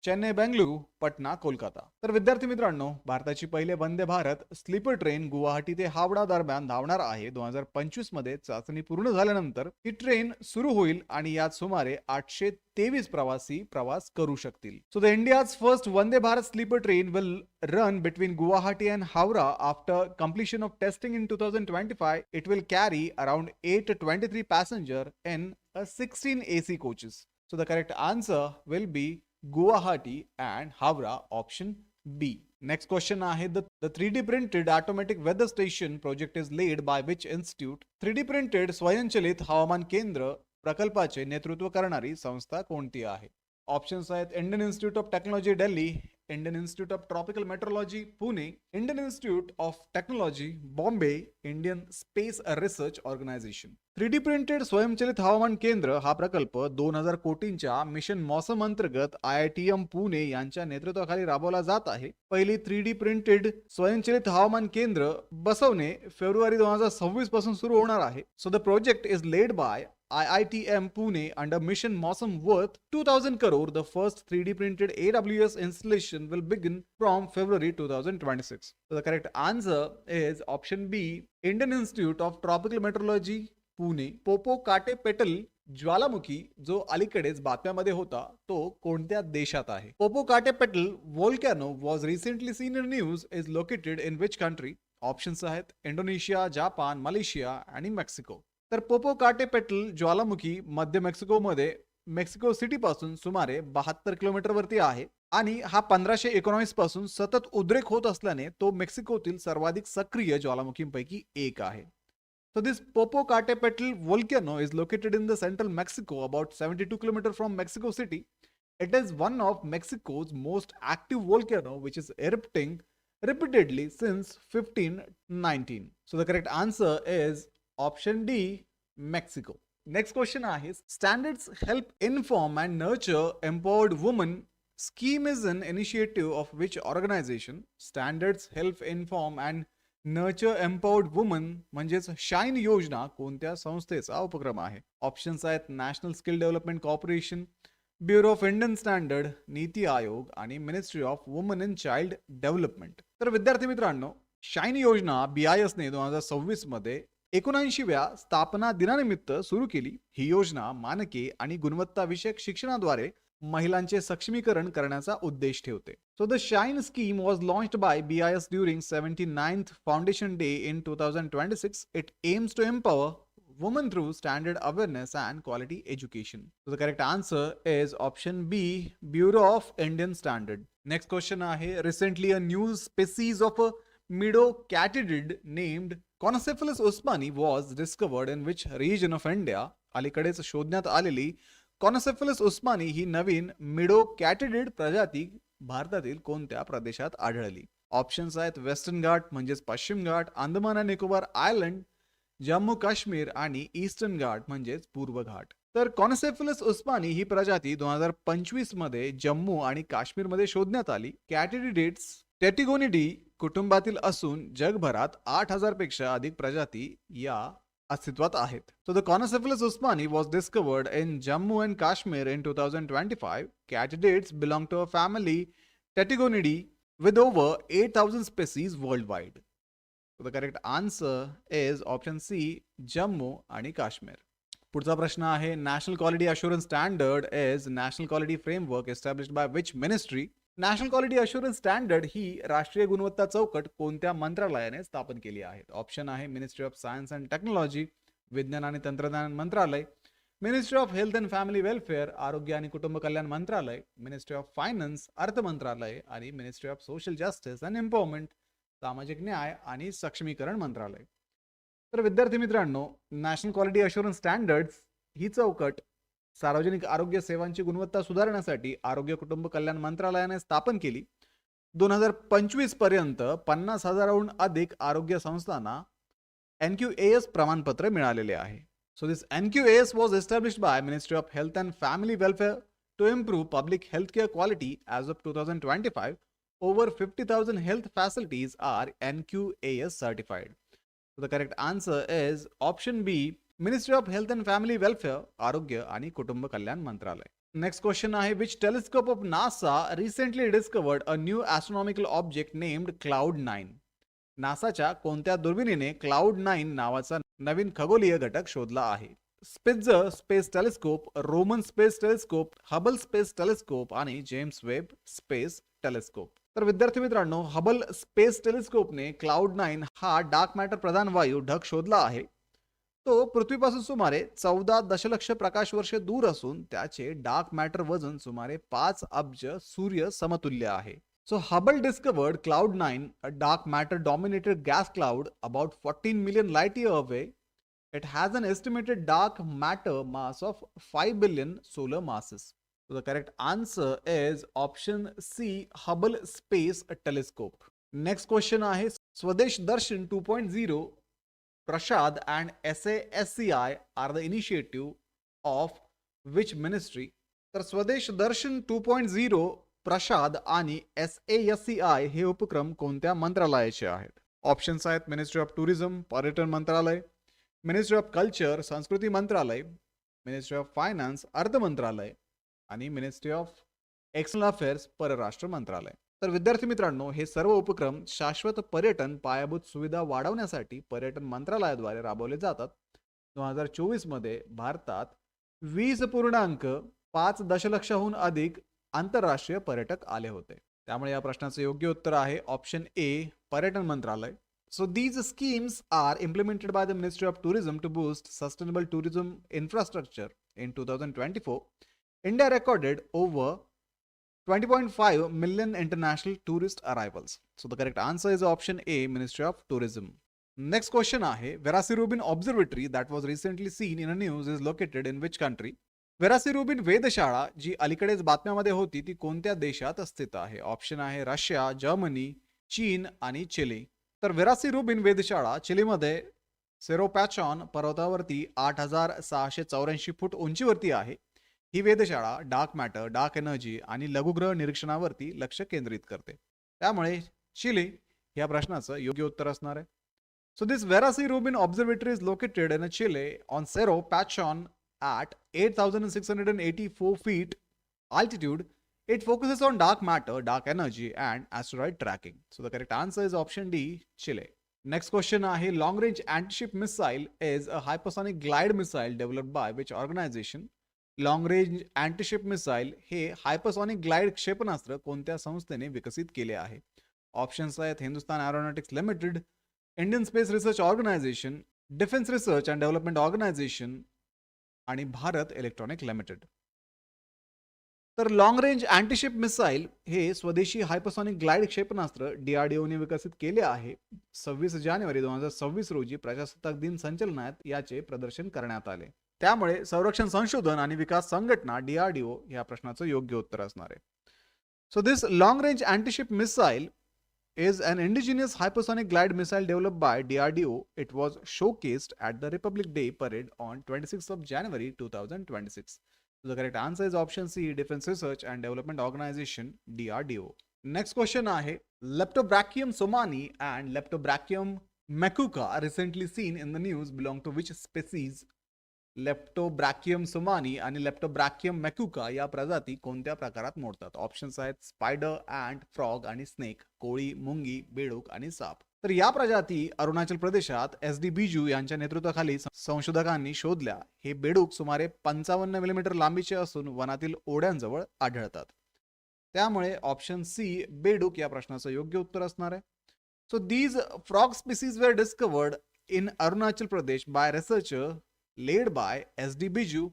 चेन्नई बेंगलुरू, पटना कोलकाता. तर विद्यार्थी मित्रांनो, भारताची पहिले वंदे भारत स्लीपर ट्रेन गुवाहाटी ते हावडा दरम्यान धावणार आहे. 2025 मध्ये चाचणी पूर्ण झाल्यानंतर ही ट्रेन सुरू होईल आणि यात सुमारे 823 प्रवासी प्रवास करू शकतील. So the India's first Vande Bharat sleeper train will run between Guwahati and Howrah after completion of testing in 2025. It will carry around 823 passengers in 16 AC coaches. So the correct answer will be Guwahati and Howrah, option B. Next question आहे, the 3D printed automatic weather station project is led by which institute? 3D printed स्वयंचलित हवामान केंद्र प्रकल्पाचे नेतृत्व करणारी संस्था कोणती आहे? ऑप्शन्स आहेत Indian institute of technology Delhi, Indian institute of tropical meteorology Pune, Indian institute of technology Bombay, Indian space research organisation. 3D printed स्वयंचलित हवामान केंद्र हा प्रकल्प 2000 कोटींच्या मिशन मौसम अंतर्गत IITM पुणे यांच्या नेतृत्वाखाली राबवला जात आहे. पहिली 3D प्रिंटेड स्वयंचलित हवामान केंद्र बसवणे फेब्रुवारी 2026 पासून सुरू होणार आहे. So the project is led by IITM Pune under Mission Mausam worth 2000 crore. The first 3D printed AWS installation will begin from February 2026. So the correct answer is option B, Indian Institute of Tropical Meteorology Pune. पोपोकाटेपेटल ज्वालामुखी जो अलीकडेच बातम्यामध्ये होता तो कोणत्या देशात आहे? पोपोकाटेपेटल volcano was recently seen in news is located in which country? Options आहेत Indonesia, Japan, Malaysia आणि मेक्सिको. तर पोपोकाटेपेटल ज्वालामुखी मध्य मेक्सिकोमध्ये मेक्सिको सिटी पासून सुमारे 72 किलोमीटर वरती आहे आणि हा 1519 पासून सतत उद्रेक होत असल्याने तो मेक्सिकोतील सर्वाधिक सक्रिय ज्वालामुखींपैकी एक आहे. So this Popocatépetl volcano is located in the central Mexico, about 72 kilometers from Mexico City. It is one of Mexico's most active volcano, which is erupting repeatedly since 1519. So the correct answer is option D, Mexico. Next question is, Standards Help Inform and Nurture Empowered Women scheme is an initiative of which organization? Standards Help Inform and nurture empowered woman म्हणजेच shine योजना कोणत्या संस्थेचा उपक्रम आहे? Options आहेत national skill development corporation, bureau of Indian standard, NITI Aayog आणि ministry of woman and child development. तर विद्यार्थी मित्रांनो, शाईन योजना BIS ने 2026 मध्ये 79व्या स्थापना दिनानिमित्त सुरू केली. ही योजना मानके आणि गुणवत्ता विषयक शिक्षणाद्वारे महिलांचे सक्षमीकरण करण्याचा उद्देश ठेवते. So the Shine scheme was launched by BIS during 79th Foundation Day in 2026. It aims to empower women through standard awareness and quality education. So the correct answer is option B, Bureau of Indian Standard. Next question आहे, recently a new species of a midocatidid named Concephalus usmani was discovered in which region of India? अलीकडेच शोधण्यात आलेली कॉनसेफलस उस्मानी ही नवीन मिडोकॅटिडिड प्रजाती भारतातील कोणत्या प्रदेशात आढळली? Options आहेत वेस्टर्न घाट म्हणजेच पश्चिम घाट, अंदमान आणि निकोबार आयलंड, जम्मू काश्मीर आणि ईस्टर्न घाट म्हणजेच पूर्व घाट. तर कॉनसेफलस उस्मानी ही प्रजाती 2025 मध्ये जम्मू आणि काश्मीरमध्ये शोधण्यात आली. कॅटिडिडेट्स टेटिगोनिडी कुटुंबातील असून जगभरात 8,000 पेक्षा अधिक प्रजाती या अस्तित्वात आहेत. So the Concephalus usmani was discovered in Jammu and Kashmir in 2025. Catidates belong to a family Tetigonidae with over 8,000 species worldwide. So the correct answer is option C, Jammu आणि काश्मीर. पुढचा प्रश्न आहे, national quality assurance standard is national quality framework established by which ministry? National quality assurance standard ही राष्ट्रीय गुणवत्ता चौकट कोणत्या मंत्रालयाने स्थापन केली आहे? ऑप्शन आहे ministry of Science and Technology, विज्ञान आणि तंत्रज्ञान मंत्रालय, ministry of health and family welfare, आरोग्य आणि कुटुंब कल्याण मंत्रालय, मिनिस्ट्री ऑफ फायनान्स, अर्थ मंत्रालय आणि ministry of social justice and empowerment, सामाजिक न्याय आणि सक्षमीकरण मंत्रालय. तर विद्यार्थी मित्रांनो, नॅशनल क्वालिटी अश्युरन्स स्टँडर्ड्स ही चौकट सार्वजनिक आरोग्य सेवांची गुणवत्ता सुधारण्यासाठी आरोग्य कुटुंब कल्याण मंत्रालयाने स्थापन केली. 2025 पर्यंत 50,000हून अधिक आरोग्य संस्थांना NQAS प्रमाणपत्र मिळालेले आहे. So this NQAS was established by ministry of health and family welfare to improve public health care quality. As of 2025 over 50,000 health facilities are NQAS certified. So the correct answer is option B, ministry of health and family welfare, आरोग्य आणि कुटुंब कल्याण मंत्रालय. Next question आहे, which telescope of NASA recently discovered a new astronomical object named Cloud9? नासाच्या कोणत्या दुर्बिणीने Cloud9 नावाचा नवीन खगोलीय घटक शोधला आहे? Spitzer space telescope, Roman space telescope, Hubble space telescope आणि जेम्स वेब स्पेस टेलिस्कोप. तर विद्यार्थी मित्रांनो, हबल स्पेस टेलिस्कोपने Cloud9 हा डार्क मॅटर प्रधान वायू ढग शोधला आहे. तो पृथ्वीपासून सुमारे 14 दशलक्ष प्रकाश वर्ष दूर असून त्याचे डार्क मॅटर वजन सुमारे 5 अब्ज सूर्य समतुल्य आहे. So Hubble discovered Cloud9, a dark matter dominated gas cloud about 14 million light year away. It has an estimated dark matter mass of 5 billion solar masses. So the correct answer is option C, Hubble Space Telescope. Next question आहे, Swadesh Darshan 2.0, Prashad and SASCI are the initiative of which ministry? तर स्वदेश दर्शन 2.0, प्रसाद आणि SASCI हे उपक्रम कोणत्या मंत्रालयाचे आहेत? Options आहेत ministry of tourism, पर्यटन मंत्रालय, मिनिस्ट्री ऑफ कल्चर, संस्कृती मंत्रालय, मिनिस्ट्री ऑफ फायनान्स, अर्थ मंत्रालय आणि मिनिस्ट्री ऑफ एक्सटर्नल अफेअर्स, परराष्ट्र मंत्रालय. तर विद्यार्थी मित्रांनो, हे सर्व उपक्रम शाश्वत पर्यटन पायाभूत सुविधा वाढवण्यासाठी पर्यटन मंत्रालयाद्वारे राबवले जातात. 2024 मध्ये भारतात 20.5 दशलक्षाहून अधिक आंतरराष्ट्रीय पर्यटक आले होते. त्यामुळे या प्रश्नाचे योग्य उत्तर आहे ऑप्शन ए, पर्यटन मंत्रालय. So these schemes are implemented by the Ministry of Tourism to boost sustainable tourism infrastructure. In 2024, India recorded over 20.5 million international tourist arrivals. So the correct answer is option A, Ministry of Tourism. Next question आहे, Veracrubin Observatory that was recently seen in a news is located in which country? वेरासिरुबिन वेधशाळा जी अलीकडेच बातम्यामध्ये होती ती कोणत्या देशात स्थित आहे? ऑप्शन आहे रशिया, जर्मनी, चीन आणि चिली. तर वेरासिरुबिन वेधशाळा चिलीमध्ये सेरोपॅचॉन पर्वतावरती 8,684 फूट उंचीवरती आहे. ही वेधशाळा डार्क मॅटर, डार्क एनर्जी आणि लघुग्रह निरीक्षणावरती लक्ष केंद्रित करते. त्यामुळे चिली या प्रश्नाचं योग्य उत्तर असणार आहे. So this Vera C. Rubin Observatory is located in Chile on Cerro Pachon at 8,684 feet altitude. It focuses on dark matter, dark energy and asteroid tracking. So the correct answer is option D, Chile. Next question आहे, long range anti-ship missile is a hypersonic glide missile developed by which organization? Long range antiship missile हे hypersonic glide क्षेपणास्त्र कोणत्या संस्थेने विकसित केले आहे? Options आहेत Hindustan aeronautics limited, Indian space research organisation, defence research and development organisation आणि Bharat electronic limited. तर लॉंग रेंज अँटीशिप मिसाईल हे स्वदेशी हायपरसॉनिक ग्लाइड क्षेपणास्त्र DRDOने विकसित केले आहे. 26 जानेवारी 2026 रोजी प्रजासत्ताक दिन संचलनात याचे प्रदर्शन करण्यात आले. त्यामुळे संरक्षण संशोधन आणि विकास संघटना DRDO या प्रश्नाचं योग्य उत्तर असणार आहे. So this long range antiship missile is an indigenous hypersonic glide missile developed by DRDO. It was showcased at the Republic Day parade on 26th of January 2026. So the correct answer is option C, Defense Research and Development Organization, DRDO. Next question आहे, Leptobrachium somani and Leptobrachium macuca are recently seen in the news belong to which species? Leptobrachium Somani आणि Leptobrachium मॅक्युका या प्रजाती कोणत्या प्रकारात मोडतात? Options आहेत spider, ant, frog आणि snake, कोळी, मुंगी, बेडूक आणि साप. तर या प्रजाती अरुणाचल प्रदेशात SD बिजू यांच्या नेतृत्वाखाली संशोधकांनी शोधल्या. हे बेडूक सुमारे 55 मिलीमीटर लांबीचे असून वनातील ओढ्यांजवळ आढळतात. त्यामुळे ऑप्शन सी बेडूक या प्रश्नाचं योग्य उत्तर असणार आहे. So these frog species were discovered in Arunachal Pradesh by researcher led by SD Biju.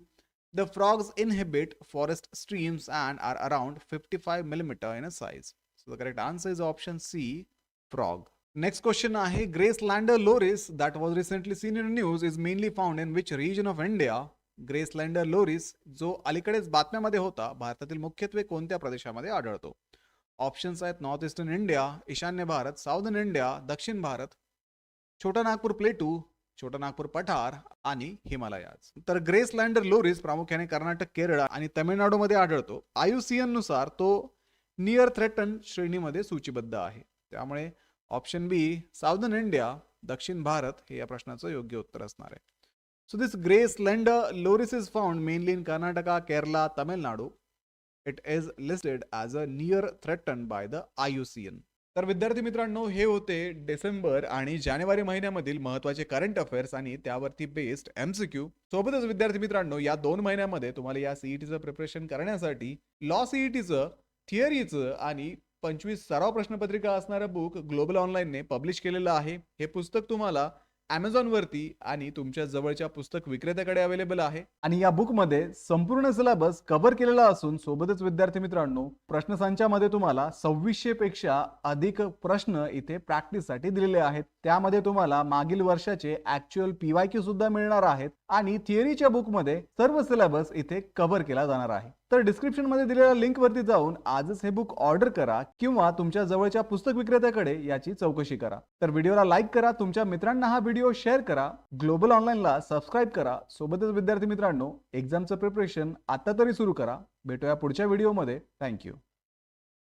The frogs inhabit forest streams and are around 55 millimeter in a size. So the correct answer is option C, frog. Next question आहे, Grayslander loris that was recently seen in the news is mainly found in which region of India? Grayslander loris जो अलीकडेच बातम्यामध्ये होता, भारतातील मुख्यत्वे कोणत्या प्रदेशामध्ये आढळतो? ऑप्शन्स आहेत नॉर्थ ईस्टर्न इंडिया, ईशान्य भारत, साऊदर्न इंडिया, दक्षिण भारत, छोटा नागपूर प्लेटू, छोटा नागपूर पठार आणि हिमालयाज. तर ग्रेसलँडर लोरिस प्रामुख्याने कर्नाटक, केरळ आणि तामिळनाडूमध्ये आढळतो. IUCN नुसार तो नियर थ्रेटन श्रेणीमध्ये सूचीबद्ध आहे. त्यामुळे ऑप्शन बी साऊदर्न इंडिया, दक्षिण भारत हे या प्रश्नाचं योग्य उत्तर असणार आहे. So this grey slender loris is found mainly in Karnataka, Kerala, Tamil Nadu. It is listed as a near threaten by the IUCN. तर विद्यार्थी मित्रांनो, हे होते डिसेंबर आणि जानेवारी महिन्यामधील महत्त्वाचे करंट अफेअर्स आणि त्यावरती बेस्ड MCQ. सोबतच विद्यार्थी मित्रांनो, या 2 महिन्यामध्ये तुम्हाला या CETचं प्रिपरेशन करण्यासाठी लॉ CETचं, थिअरीचं आणि 25 सराव प्रश्नपत्रिका असणारं बुक ग्लोबल ऑनलाईनने पब्लिश केलेलं आहे. हे पुस्तक तुम्हाला Amazon वरती आणि तुमच्या जवळच्या पुस्तक विक्रेत्याकडे अवेलेबल आहे. आणि या बुकमध्ये संपूर्ण सिलेबस कव्हर केलेला असून सोबतच विद्यार्थी मित्रांनो, प्रश्नसंचामध्ये तुम्हाला 2600 पेक्षा अधिक प्रश्न इथे प्रॅक्टिससाठी दिलेले आहेत. त्यामध्ये तुम्हाला मागील वर्षाचे ऍक्च्युअल PYQ सुद्धा मिळणार आहेत आणि थिअरीच्या बुकमध्ये सर्व सिलेबस इथे कव्हर केला जाणार आहे. तर डिस्क्रिप्शन मध्ये दिलेल्या लिंक वरती जाऊन आजच हे बुक ऑर्डर करा किंवा तुमच्या जवळच्या पुस्तक विक्रेत्याकडे याची चौकशी करा. तर व्हिडिओला लाईक करा, तुमच्या मित्रांना हा व्हिडिओ शेअर करा, ग्लोबल ऑनलाईनला सबस्क्राईब करा. सोबतच विद्यार्थी मित्रांनो, एक्झामचं प्रिपरेशन आता तरी सुरू करा. भेटूया पुढच्या व्हिडिओमध्ये. थँक्यू.